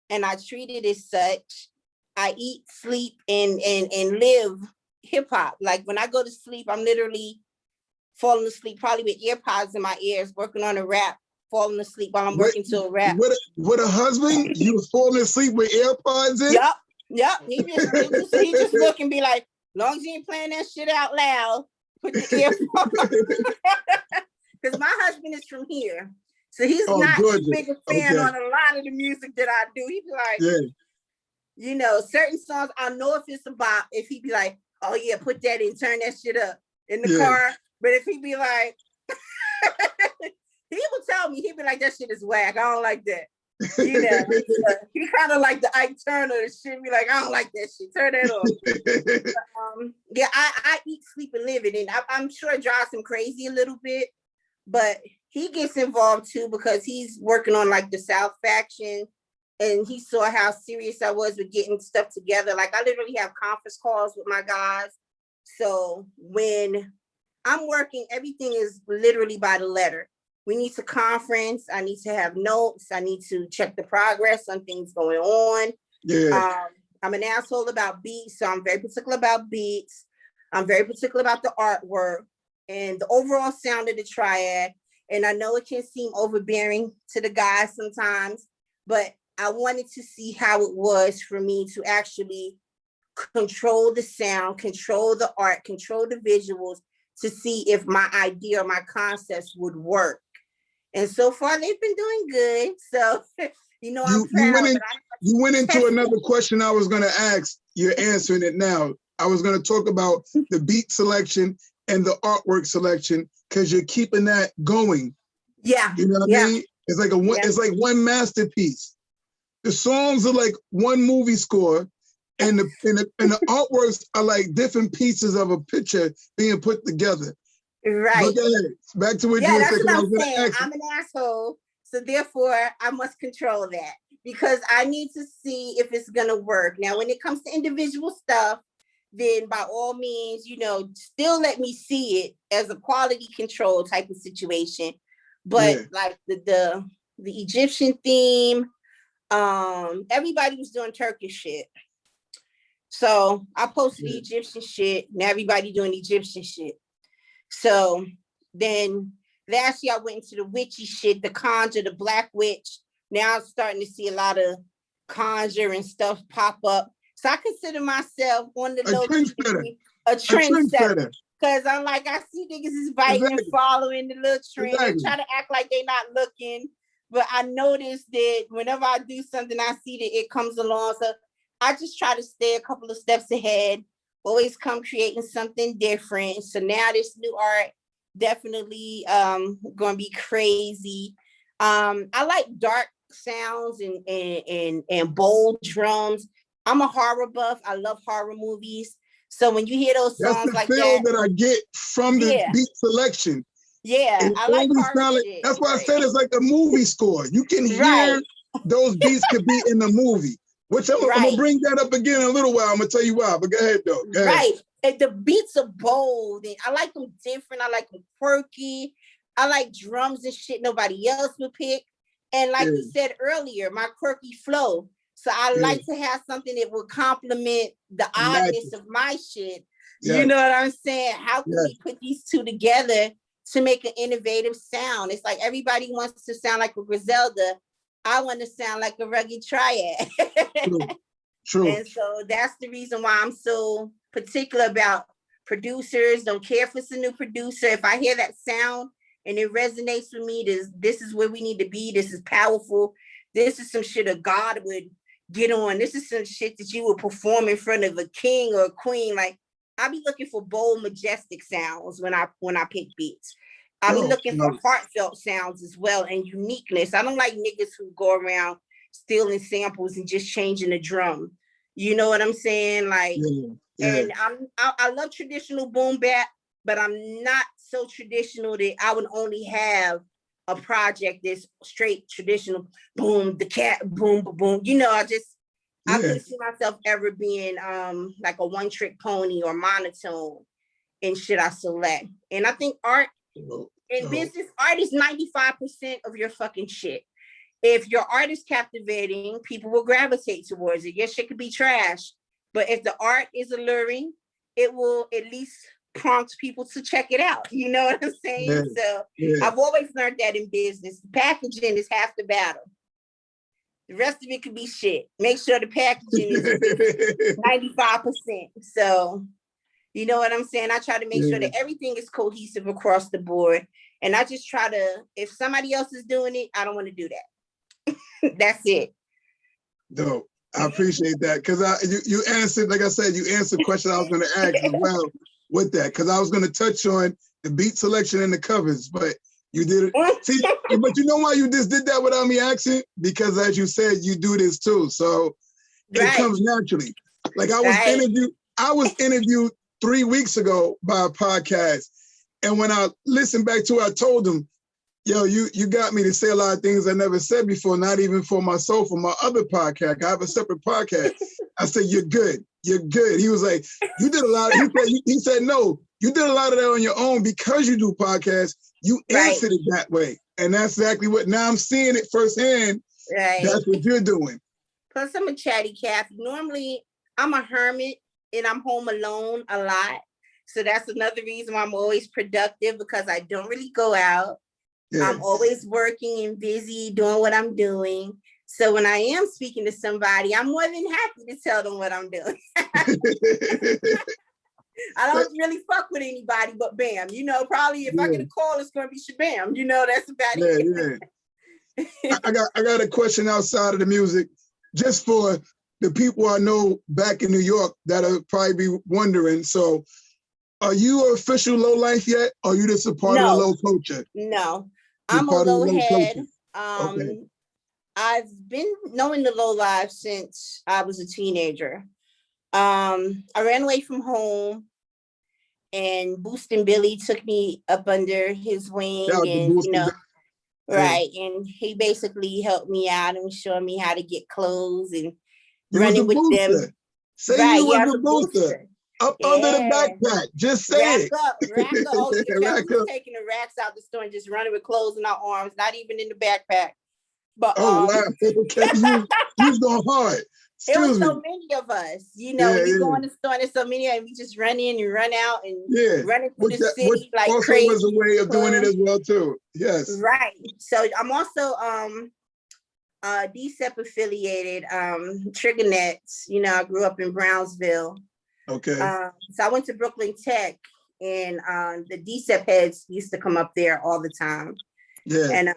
And I treat it as such. I eat, sleep, and live hip hop. Like, when I go to sleep, I'm literally falling asleep, probably with earpods in my ears, working on a rap, falling asleep while I'm working to a rap. With a husband, you was falling asleep with AirPods in? Yep. He just look and be like, as long as you ain't playing that shit out loud, put the earphone. Because my husband is from here. So he's not Georgia. a big fan on a lot of the music that I do. He'd be like, you know, certain songs, I know if it's a bop, if he'd be like, oh yeah, put that in, turn that shit up in the car. But if he'd be like, he would tell me, he'd be like, that shit is whack. I don't like that. You know, so he kind of like the Ike Turner shit. Be like, I don't like that shit. Turn that off. But, yeah, I eat, sleep, and live it, and I'm sure it drives him crazy a little bit. But he gets involved too because he's working on like the South faction, and he saw how serious I was with getting stuff together. Like I literally have conference calls with my guys. So when I'm working, everything is literally by the letter. We need to conference. I need to have notes. I need to check the progress on things going on. Yeah. I'm an asshole about beats, so I'm very particular about beats. I'm very particular about the artwork and the overall sound of the Triad. And I know it can seem overbearing to the guys sometimes, but I wanted to see how it was for me to actually control the sound, control the art, control the visuals, to see if my idea or my concepts would work. And so far, they've been doing good. So, you know, I'm proud. You went into another question I was going to ask. You're answering it now. I was going to talk about the beat selection and the artwork selection because you're keeping that going. Yeah. You know what I mean? It's like it's like one masterpiece. The songs are like one movie score, and the artworks are like different pieces of a picture being put together. Right. Back to what you were saying. That's what I'm saying. I'm an asshole, so therefore I must control that because I need to see if it's gonna work. Now, when it comes to individual stuff, then by all means, you know, still let me see it as a quality control type of situation. But like the Egyptian theme, everybody was doing Turkish shit. So I posted the Egyptian shit, and everybody doing Egyptian shit. So then last year I went into the witchy shit, the conjure, the black witch. Now I'm starting to see a lot of conjure and stuff pop up. So I consider myself on the low a trendsetter. Because I'm like, I see niggas is biting and following the little trend and try to act like they're not looking. But I noticed that whenever I do something, I see that it comes along. So I just try to stay a couple of steps ahead. Always come creating something different. So now this new art definitely gonna be crazy. I like dark sounds and bold drums. I'm a horror buff. I love horror movies. So when you hear those songs like that I get from the beat selection. Yeah, I like horror shit. That's why I said it's like a movie score. You can hear those beats could be in the movie. Which I'm gonna bring that up again in a little while. I'm gonna tell you why, but go ahead though. Go ahead. Right. And the beats are bold and I like them different. I like them quirky. I like drums and shit nobody else would pick. And like you said earlier, my quirky flow. So I like to have something that will complement the oddness of my shit. You know what I'm saying? How can we put these two together to make an innovative sound? It's like everybody wants to sound like a Griselda. I want to sound like a rugged Triad. True. And so that's the reason why I'm so particular about producers. Don't care if it's a new producer. If I hear that sound and it resonates with me, this is where we need to be. This is powerful. This is some shit a God would get on. This is some shit that you would perform in front of a king or a queen. Like I be looking for bold, majestic sounds when I pick beats. I be looking for heartfelt sounds as well and uniqueness. I don't like niggas who go around stealing samples and just changing the drum. You know what I'm saying? Like, and I love traditional boom bap, but I'm not so traditional that I would only have a project that's straight traditional boom, the cat boom, boom. You know, I couldn't see myself ever being like a one trick pony or monotone in shit I select. And I think art in business, art is 95% of your fucking shit. If your art is captivating, people will gravitate towards it. Your shit could be trash, but if the art is alluring, it will at least prompt people to check it out. You know what I'm saying? So I've always learned that in business. Packaging is half the battle. The rest of it could be shit. Make sure the packaging is 95%. So You know what I'm saying? I try to make sure that everything is cohesive across the board. And I just try to, if somebody else is doing it, I don't want to do that. That's it. Dope. I appreciate that because you answered, like I said, you answered the question I was going to ask as well with that, because I was going to touch on the beat selection and the covers, but you did it. See, but you know why you just did that without me asking? Because as you said, you do this too, so it comes naturally. Like I was interviewed 3 weeks ago by a podcast, and when I listened back to it, I told them, yo, you got me to say a lot of things I never said before, not even for myself, for my other podcast. I have a separate podcast. I said, you're good. You're good. He was like, you did a lot. He said, no, you did a lot of that on your own because you do podcasts. You answered it that way. And that's exactly what, now I'm seeing it firsthand. That's what you're doing. Plus, I'm a chatty cat. Normally, I'm a hermit and I'm home alone a lot. So that's another reason why I'm always productive, because I don't really go out. Yeah. I'm always working and busy doing what I'm doing. So when I am speaking to somebody, I'm more than happy to tell them what I'm doing. I don't really fuck with anybody but Bam. You know, probably if I get a call, it's going to be Shabam. You know, that's about it. Yeah. I got a question outside of the music, just for the people I know back in New York that'll probably be wondering. So, are you an official low life yet? Or are you just a part of the low culture? No, I'm a low head. I've been knowing the low life since I was a teenager. I ran away from home, and Boostin' Billy took me up under his wing, and and he basically helped me out and was showing me how to get clothes and running with them. Say you was a booster. Up under the backpack, just say rack up. Oh, we was taking the racks out the store and just running with clothes in our arms, not even in the backpack. But wow, okay, you was going hard. It was so many of us, you know. When you go in the store, there's so many, and we just run in and run out and running through the city like also crazy. Was a way of doing it as well too. Yes, right. So I'm also DCEP affiliated, Trigger Nets. You know, I grew up in Brownsville. Okay. So I went to Brooklyn Tech, and the DCEP heads used to come up there all the time. Yeah. And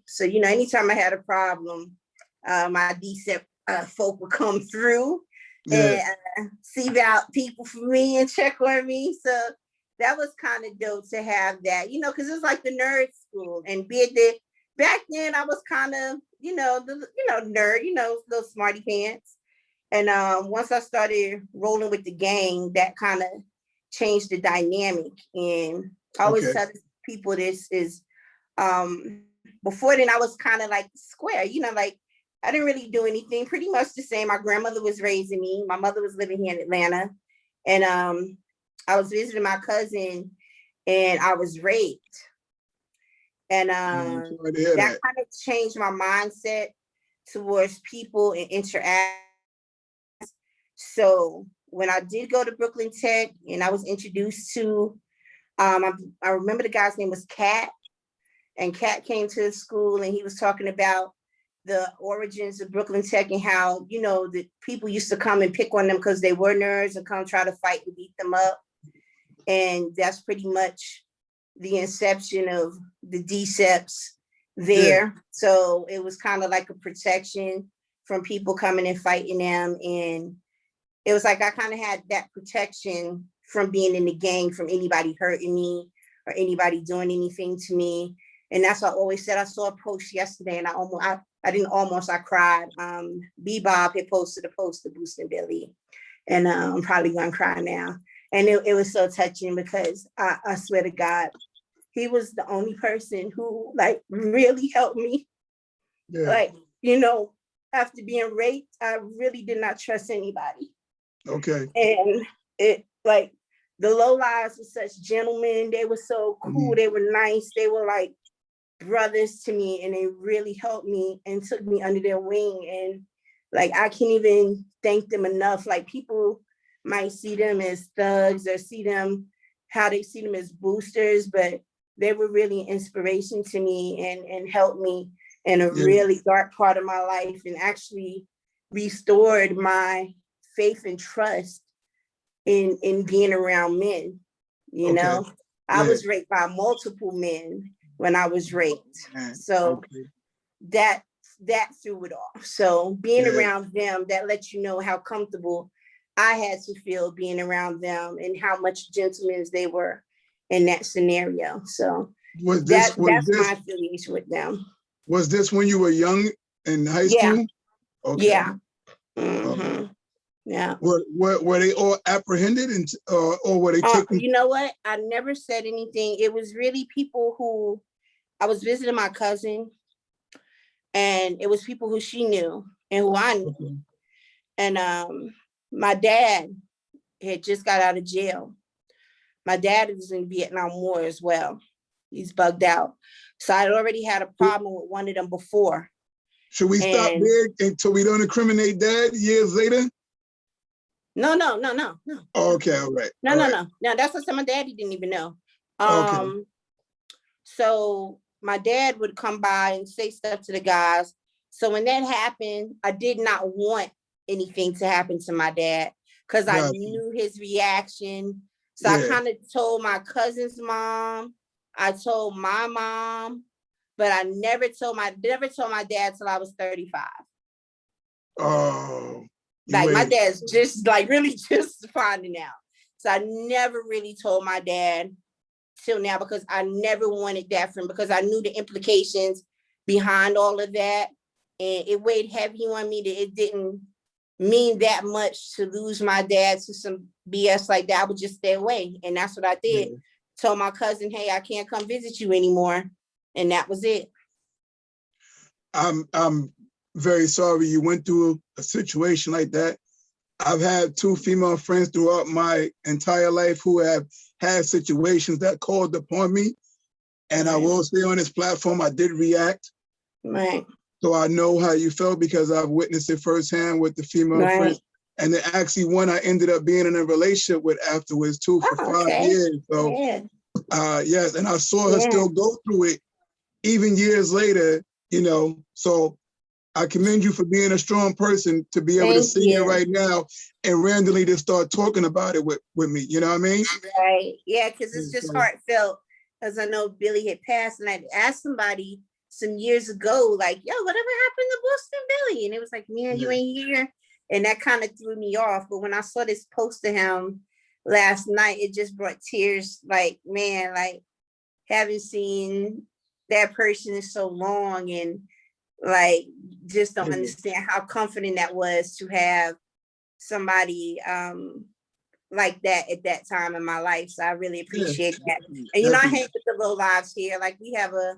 so, you know, anytime I had a problem, my DCEP folk would come through and see out people for me and check on me. So that was kind of dope to have that, you know, because it was like the nerd school. And back then I was kind of, nerd, little smarty pants. And once I started rolling with the gang, that kind of changed the dynamic. And I always tell people this is, before then I was kind of like square, like I didn't really do anything, pretty much the same. My grandmother was raising me. My mother was living here in Atlanta. And I was visiting my cousin and I was raped. And that kind of changed my mindset towards people and interact. So when I did go to Brooklyn Tech and I was introduced to, I remember the guy's name was Cat, and Cat came to the school and he was talking about the origins of Brooklyn Tech and how, the people used to come and pick on them because they were nerds and come try to fight and beat them up. And that's pretty much the inception of the DCEPs there. Yeah. So it was kind of like a protection from people coming and fighting them. And it was like I kind of had that protection from being in the gang, from anybody hurting me or anybody doing anything to me. And that's what I always said. I saw a post yesterday and I cried. Bebob had posted a post to Boostin' Billy, and I'm probably gonna cry now. And it was so touching because I swear to God, he was the only person who like really helped me. Yeah. Like, after being raped, I really did not trust anybody. Okay. And it like the low lives were such gentlemen. They were so cool. Mm-hmm. They were nice. They were like brothers to me, and they really helped me and took me under their wing. And like I can't even thank them enough. Like people might see them as thugs or see them how they see them as boosters, but they were really an inspiration to me and helped me in a really dark part of my life, and actually restored my faith and trust in being around men. You know, I Yeah. was raped by multiple men when I was raped. So that threw it off. So being around them, that lets you know how comfortable I had to feel being around them and how much gentlemen they were in that scenario. So that's my affiliation with them. Was this when you were young in high school? Okay. Yeah. Mm-hmm. Yeah. Were they all apprehended or were they taken? You know what? I never said anything. It was really people who I was visiting my cousin, and it was people who she knew and who I knew. Okay. And my dad had just got out of jail. My dad was in the Vietnam War as well. He's bugged out. So I'd already had a problem with one of them before. Should we stop there until we don't incriminate Dad years later? No. Okay, all right. No. That's what my daddy didn't even know. Okay. So my dad would come by and say stuff to the guys. So when that happened, I did not want anything to happen to my dad because I knew his reaction. So I kind of told my cousin's mom. I told my mom, but I never told my dad till I was 35. Oh. Like my dad's just like really just finding out. So I never really told my dad till now because I never wanted that from him because I knew the implications behind all of that. And it weighed heavy on me that it didn't mean that much to lose my dad to some BS like that. I would just stay away. And that's what I did. Told my cousin, hey, I can't come visit you anymore. And that was it. I'm very sorry you went through a situation like that. I've had 2 female friends throughout my entire life who have had situations that called upon me. And I will say on this platform, I did react. Right. So I know how you felt because I've witnessed it firsthand with the female friends. And then actually one I ended up being in a relationship with afterwards too for 5 years. So yes, and I saw her still go through it even years later, you know. So I commend you for being a strong person to be able to sit here right now and randomly just start talking about it with me. You know what I mean? Right. Yeah, because it's just heartfelt. Because I know Billy had passed, and I asked somebody some years ago, like, yo, whatever happened to Boston Billy? And it was like, man, you ain't here. And that kind of threw me off. But when I saw this post to him last night, it just brought tears. Like, man, like haven't seen that person in so long, and like just don't understand how comforting that was to have somebody like that at that time in my life. So I really appreciate that. And you know, I hang with the low lives here. Like we have a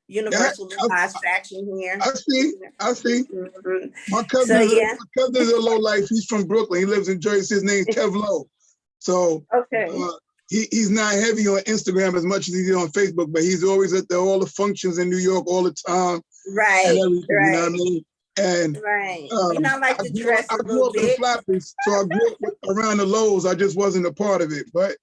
universal low lives faction here. I see. Mm-hmm. My cousin is a low life. He's from Brooklyn. He lives in Jersey. His name's Kev Low. So he's not heavy on Instagram as much as he's on Facebook, but he's always at all the functions in New York all the time. Right. And everything, you know what I mean? And you know, I like to dress a little I grew up in Flappers, so I grew up around the lows. I just wasn't a part of it. But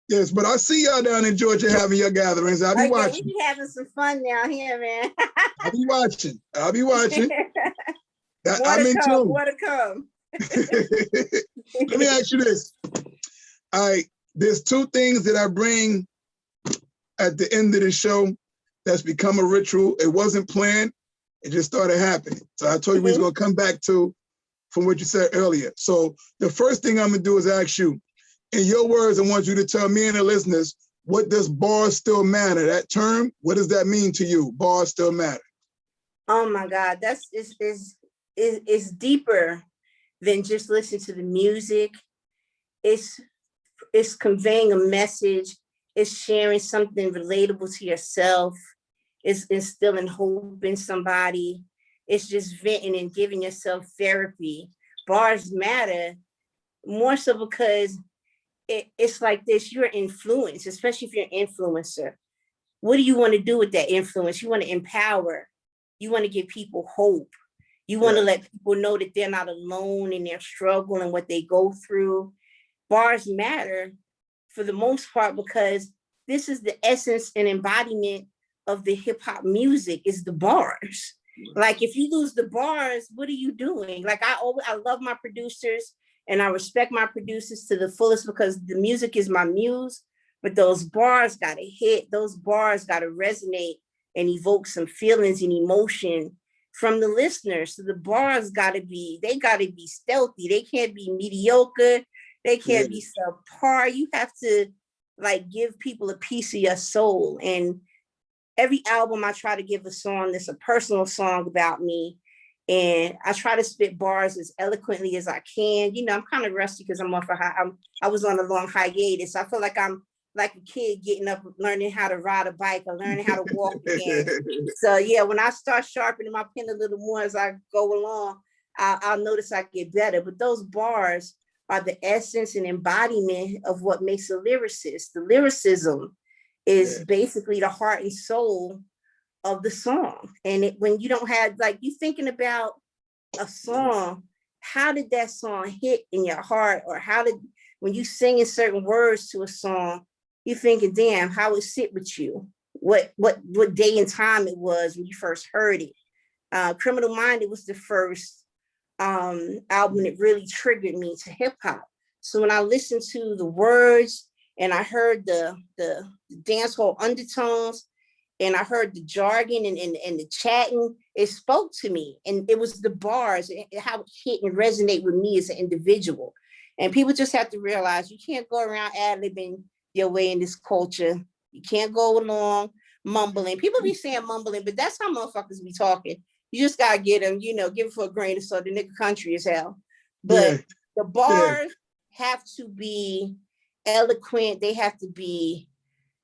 yes, but I see y'all down in Georgia having your gatherings. I'll be watching. We be having some fun down here, man. I'll be watching. I'm in tune. More to come. Let me ask you this. There's 2 things that I bring at the end of the show that's become a ritual. It wasn't planned. It just started happening. So I told you we was going to come back to from what you said earlier. So the first thing I'm going to do is ask you, in your words, I want you to tell me and the listeners, what does bars still matter? That term, what does that mean to you? Bars still matter. Oh my God, that's is deeper than just listening to the music. It's conveying a message. It's sharing something relatable to yourself. It's instilling hope in somebody. It's just venting and giving yourself therapy. Bars matter more so because it's like this. You're influenced, especially if you're an influencer. What do you want to do with that influence? You want to empower. You want to give people hope. You want to let people know that they're not alone in their struggle and what they go through. Bars matter for the most part because this is the essence and embodiment of the hip hop music is the bars. Like if you lose the bars, what are you doing? Like I love my producers. and I respect my producers to the fullest because the music is my muse, but those bars got to hit, those bars got to resonate and evoke some feelings and emotion from the listeners. So the bars got to be stealthy. They can't be mediocre. They can't be subpar. You have to like give people a piece of your soul. And every album I try to give a song that's a personal song about me. And I try to spit bars as eloquently as I can. You know, I'm kind of rusty because I was on a long hiatus. I feel like I'm like a kid getting up, learning how to ride a bike or learning how to walk again. So yeah, when I start sharpening my pen a little more as I go along, I'll notice I get better. But those bars are the essence and embodiment of what makes a lyricist. The lyricism is basically the heart and soul of the song. And when you don't have, like, you thinking about a song, how did that song hit in your heart? Or when you singing certain words to a song, you thinking, damn, how it sit with you? What day and time it was when you first heard it. Criminal Minded was the first album that really triggered me to hip hop. So when I listened to the words and I heard the dance hall undertones and I heard the jargon and the chatting, it spoke to me. And it was the bars and how it hit and resonate with me as an individual. And people just have to realize you can't go around ad-libbing your way in this culture. You can't go along mumbling. People be saying mumbling, but that's how motherfuckers be talking. You just gotta get them, give it for a grain of salt. The nigga country as hell. But the bars have to be eloquent. They have to be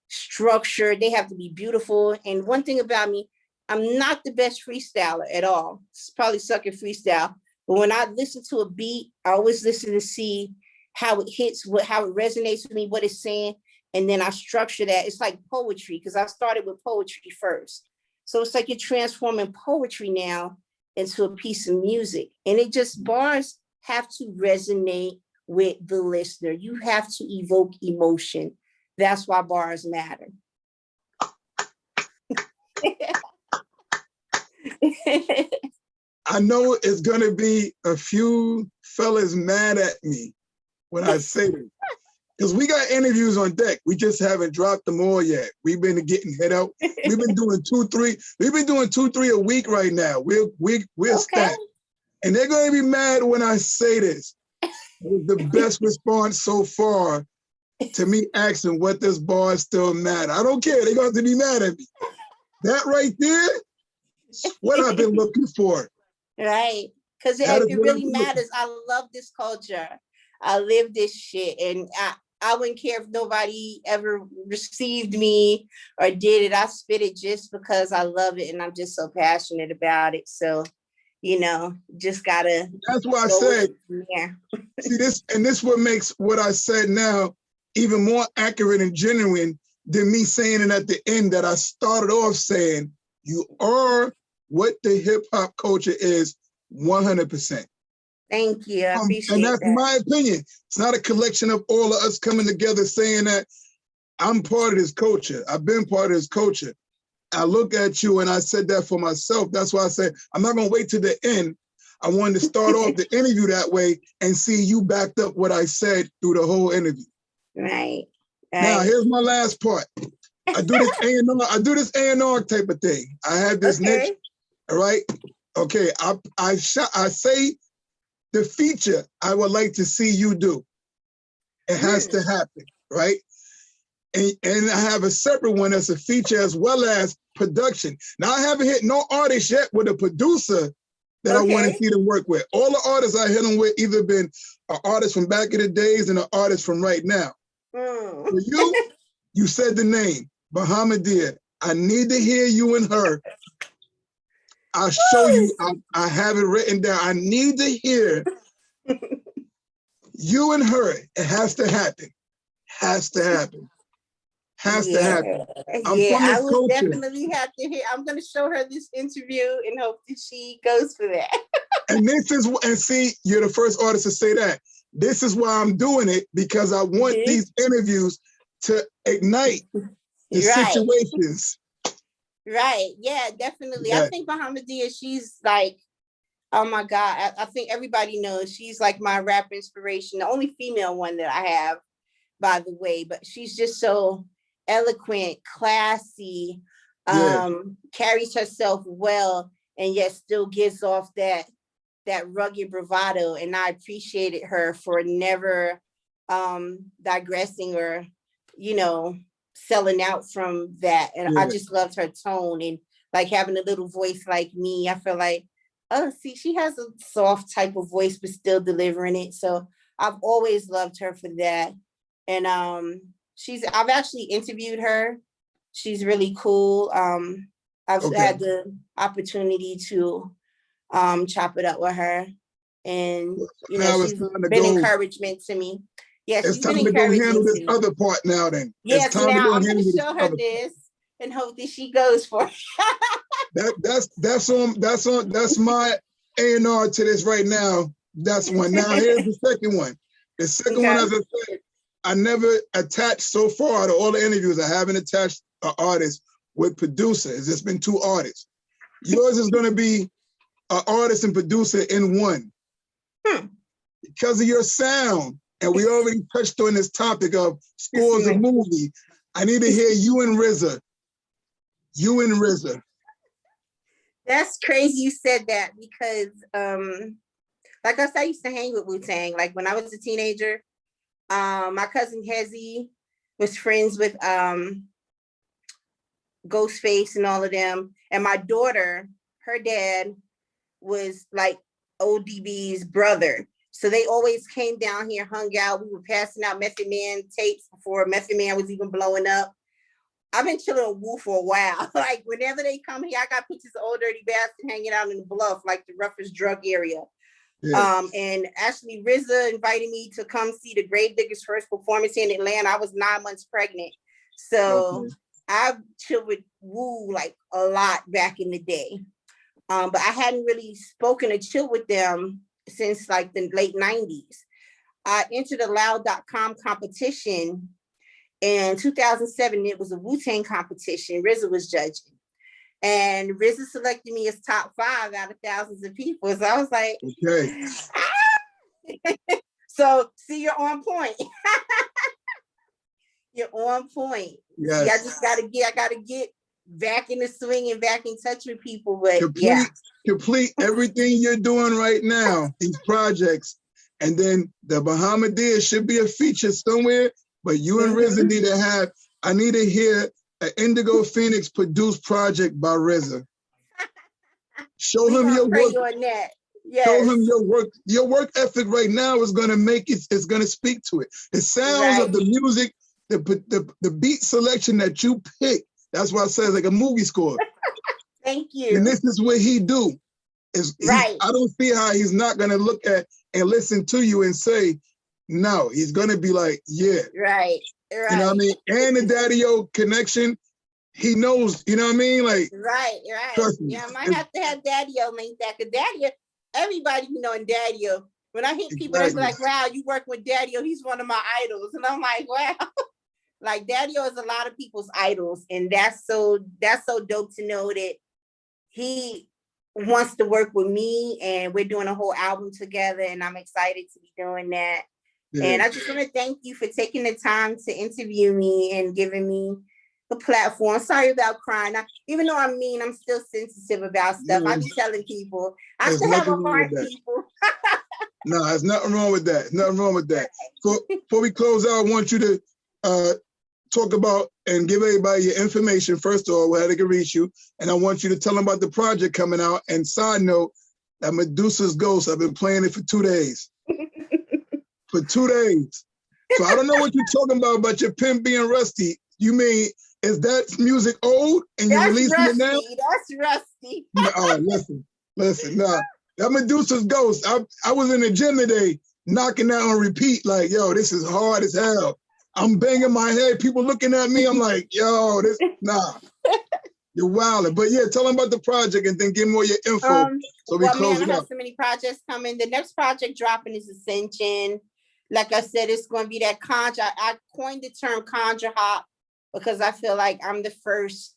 structured. They have to be beautiful. And one thing about me, I'm not the best freestyler at all. It's probably suck at freestyle. But when I listen to a beat, I always listen to see how it hits, how it resonates with me, what it's saying. And then I structure that. It's like poetry, because I started with poetry first. So it's like you're transforming poetry now into a piece of music. And bars have to resonate with the listener. You have to evoke emotion. That's why bars matter. I know it's gonna be a few fellas mad at me when I say this, because we got interviews on deck. We just haven't dropped them all yet. We've been getting hit out. We've been doing 2-3. We've been doing 2-3 a week right now. We're stacked, and they're gonna be mad when I say this. It was the best response so far to me asking what this bar still matter. I don't care. They're going to be mad at me. That right there is what I've been looking for. Right. Because it really matters. I love this culture. I live this shit. And I wouldn't care if nobody ever received me or did it. I spit it just because I love it. And I'm just so passionate about it. So, just gotta. That's why I said, see this, and this what makes what I said now even more accurate and genuine than me saying it at the end that I started off saying, you are what the hip hop culture is 100%. Thank you. I appreciate and that's that. my opinion. It's not a collection of all of us coming together saying that I'm part of this culture. I've been part of this culture. I look at you and I said that for myself. That's why I said, I'm not gonna wait to the end. I wanted to start off the interview that way and see you backed up what I said through the whole interview. Right. Now, here's my last part. I do this A&R, A&R type of thing. I have this niche, all right? Okay, I say the feature I would like to see you do. It has to happen, right? And I have a separate one that's a feature as well as production. Now, I haven't hit no artist yet with a producer that I want to see them work with. All the artists I hit them with either been an artist from back in the days and an artist from right now. For you said the name, Bahamadia. I need to hear you and her. I'll show you, I have it written down. I need to hear you and her. It has to happen. Has to happen. Has to happen. I will definitely have to hear. I'm going to show her this interview and hope that she goes for that. And see, you're the first artist to say that. This is why I'm doing it, because I want these interviews to ignite the situations. Right. Yeah, definitely. Yeah. I think Bahamadia, she's like Oh my God. I think everybody knows she's like my rap inspiration, the only female one that I have, by the way, but she's just so eloquent, classy, carries herself well, and yet still gives off that rugged bravado. And I appreciated her for never digressing or, selling out from that. And I just loved her tone, and like having a little voice like me. I feel like, oh, see, she has a soft type of voice, but still delivering it. So I've always loved her for that. And I've actually interviewed her. She's really cool. I've had the opportunity to chop it up with her. And she's been encouragement to me. Yeah, it's time to go handle this other part now then. Yes, now I'm gonna show her this and hope that she goes for it. That's my A&R to this right now. That's one. Now here's the second one. The second one, as I said, I never attached so far to all the interviews. I haven't attached an artist with producer. It's just been 2 artists. Yours is going to be an artist and producer in one. Because of your sound, and we already touched on this topic of scores of movie, I need to hear you and RZA. You and RZA. That's crazy you said that, because like I said, I used to hang with Wu-Tang. Like when I was a teenager, my cousin Hezzy was friends with Ghostface and all of them. And my daughter, her dad was like ODB's brother. So they always came down here, hung out. We were passing out Method Man tapes before Method Man was even blowing up. I've been chilling with Wu for a while. Like whenever they come here, I got pictures of Old Dirty Bastard hanging out in the Bluff, like the roughest drug area. Yeah. And actually RZA invited me to come see the Gravediggers' first performance here in Atlanta. I was 9 months pregnant. So I've chilled with Wu like a lot back in the day. But I hadn't really spoken or chilled with them since like the late 90s. I entered a loud.com competition in 2007. It was a Wu-Tang competition. RZA was judging. And RZA selected me as top 5 out of thousands of people. So I was like, okay. So see, you're on point. You're on point. Yes. See, I gotta get back in the swing and back in touch with people. But complete everything you're doing right now, these projects. And then the Bahamadia should be a feature somewhere, but you and RZA need to have, I need to hear an Indigo Phoenyx produced project by RZA. Show him your work. Yes. Show him your work. Your work ethic right now is going to make it, it's going to speak to it. The sounds of the music, the beat selection that you pick, that's why I say it's like a movie score. Thank you. And this is what he do. I don't see how he's not going to look at and listen to you and say, no, he's going to be like, yeah. Right. You know what I mean? And the Daddy-O connection, he knows, you know what I mean? Like, right. Trust me. Yeah, I might have to have Daddy-O link that, because Daddy-O, everybody knowing Daddy-O. When I hit people, they're like, wow, you work with Daddy-O, he's one of my idols. And I'm like, wow. Like Daddy-O is a lot of people's idols. And that's so dope to know that he wants to work with me, and we're doing a whole album together, and I'm excited to be doing that. Yeah. And I just want to thank you for taking the time to interview me and giving me a platform. Sorry about crying. Even though I'm mean, I'm still sensitive about stuff. I be telling people, I still have a heart, people. No, there's nothing wrong with that. Nothing wrong with that. Before we close out, I want you to talk about and give everybody your information, first of all, where they can reach you. And I want you to tell them about the project coming out. And side note, that Medusa's Ghost, I've been playing it for 2 days. For 2 days. So I don't know what you're talking about your pimp being rusty. You mean, is that music old and you're releasing it now? That's rusty. No, listen, no. That Medusa's Ghost, I was in the gym today, knocking that on repeat, like, yo, this is hard as hell. I'm banging my head, people looking at me, I'm like, yo, you're wilding. But yeah, tell them about the project and then give them all your info. So we close it up. I have so many projects coming. The next project dropping is Ascension. Like I said, it's going to be that conjure. I coined the term conjure hop because I feel like I'm the first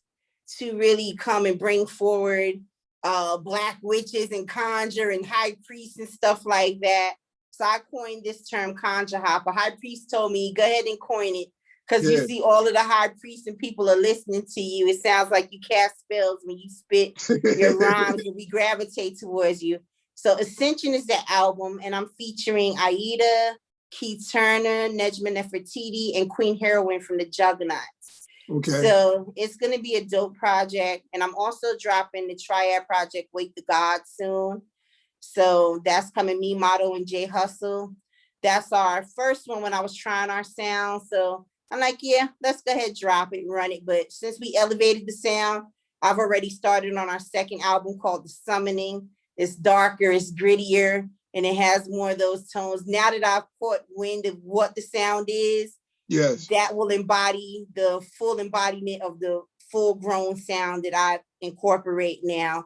to really come and bring forward Black witches and conjure and high priests and stuff like that. So I coined this term conjure hop. A high priest told me, go ahead and coin it. Because you see all of the high priests and people are listening to you. It sounds like you cast spells when you spit your rhymes and we gravitate towards you. So Ascension is that album, and I'm featuring Aida, Keith Turner, Nejma Nefertiti, and Queen Heroine from the Juggernauts. Okay. So it's going to be a dope project. And I'm also dropping the Triad project, Wake the Gods, soon. So that's coming, me, Motto, and Jay Hustle. That's our first one when I was trying our sound. So I'm like, yeah, let's go ahead, drop it and run it. But since we elevated the sound, I've already started on our second album called The Summoning. It's darker, it's grittier, and it has more of those tones. Now that I've caught wind of what the sound is, yes, that will embody the full embodiment of the full-grown sound that I incorporate now.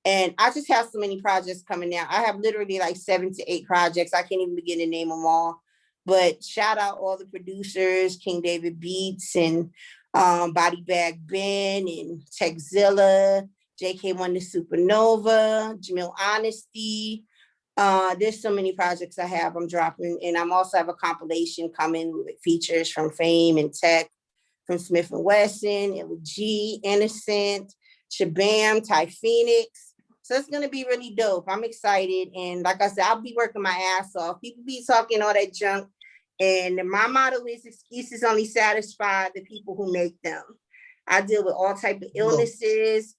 And I just have so many projects coming out. I have literally like 7 to 8 projects. I can't even begin to name them all. But shout out all the producers, King David Beats and Body Bag Ben and Techzilla, JK1 the Supernova, Jamil Honesty. There's so many projects I have I'm dropping. And I'm also have a compilation coming with features from Fame and Tech, from Smith & Wesson, LG, Innocent, Shabam, Ty Phoenix. So it's going to be really dope. I'm excited. And like I said, I'll be working my ass off. People be talking all that junk. And my motto is excuses only satisfy the people who make them. I deal with all type of illnesses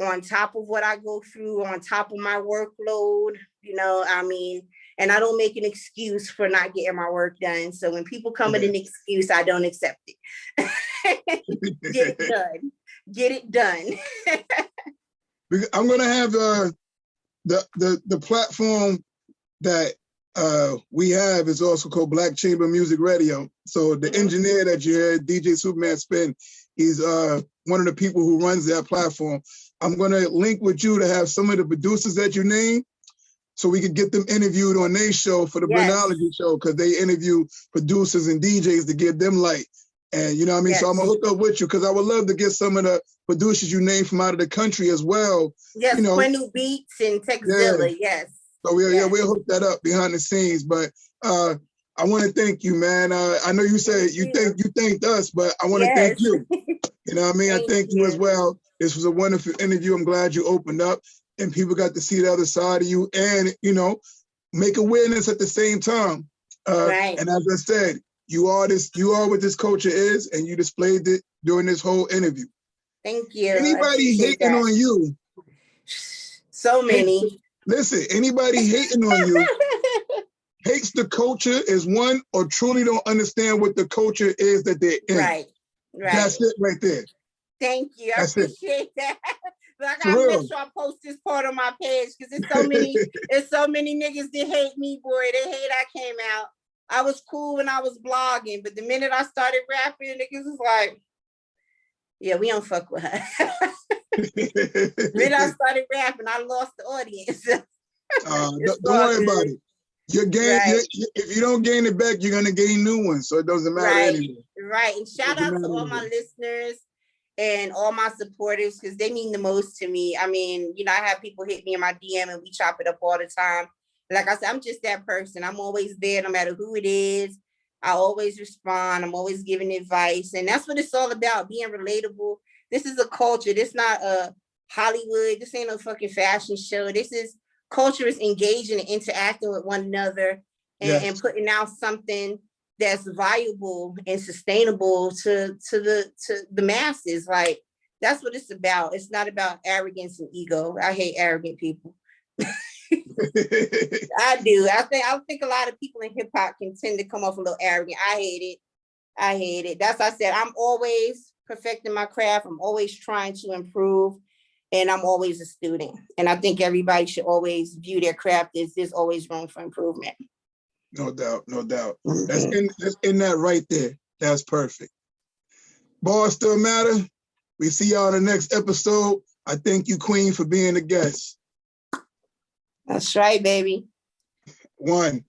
on top of what I go through, on top of my workload, you know, I mean, and I don't make an excuse for not getting my work done. So when people come with an excuse, I don't accept it. Get it done. Get it done. I'm going to have the platform that we have is also called Black Chamber Music Radio. So the engineer that you heard, DJ Superman Spin, he's one of the people who runs that platform. I'm going to link with you to have some of the producers that you name so we could get them interviewed on their show for the Brainology show, because they interview producers and DJs to give them light. And you know what I mean? So I'm going to hook up with you because I would love to get some of the producers you named from out of the country as well. Yes, you know, Quenu Beats and Techzilla, yes. So we'll hook that up behind the scenes. But I want to thank you, man. I know you said you thanked us, but I want to thank you. You know what I mean? I thank you as well. This was a wonderful interview. I'm glad you opened up and people got to see the other side of you and, you know, make awareness at the same time. And as I said, you are what this culture is, and you displayed it during this whole interview. Thank you. Anybody hating on you? So many. Listen, anybody hating on you hates the culture is one, or truly don't understand what the culture is that they're in. Right. That's it right there. Thank you. I appreciate that. But I gotta make sure I post this part on my page because there's so many niggas that hate me, boy. They hate I came out. I was cool when I was blogging, but the minute I started rapping, niggas was like, yeah, we don't fuck with her. The minute I started rapping, I lost the audience. Don't worry about it. If you don't gain it back, you're gonna gain new ones. So it doesn't matter anymore. Right. And shout out to all my listeners and all my supporters because they mean the most to me. I mean, you know, I have people hit me in my DM and we chop it up all the time. Like I said, I'm just that person. I'm always there no matter who it is. I always respond. I'm always giving advice. And that's what it's all about, being relatable. This is a culture. This not a Hollywood. This ain't no fucking fashion show. This is culture is engaging and interacting with one another and putting out something that's valuable and sustainable to the masses. Like, that's what it's about. It's not about arrogance and ego. I hate arrogant people. I do. I think a lot of people in hip hop can tend to come off a little arrogant. I hate it. That's why I said I'm always perfecting my craft. I'm always trying to improve, and I'm always a student. And I think everybody should always view their craft as there's always room for improvement. No doubt. Mm-hmm. That's in that right there. That's perfect. Bars still matter. We see y'all in the next episode. I thank you, Queen, for being a guest. That's right, baby. One.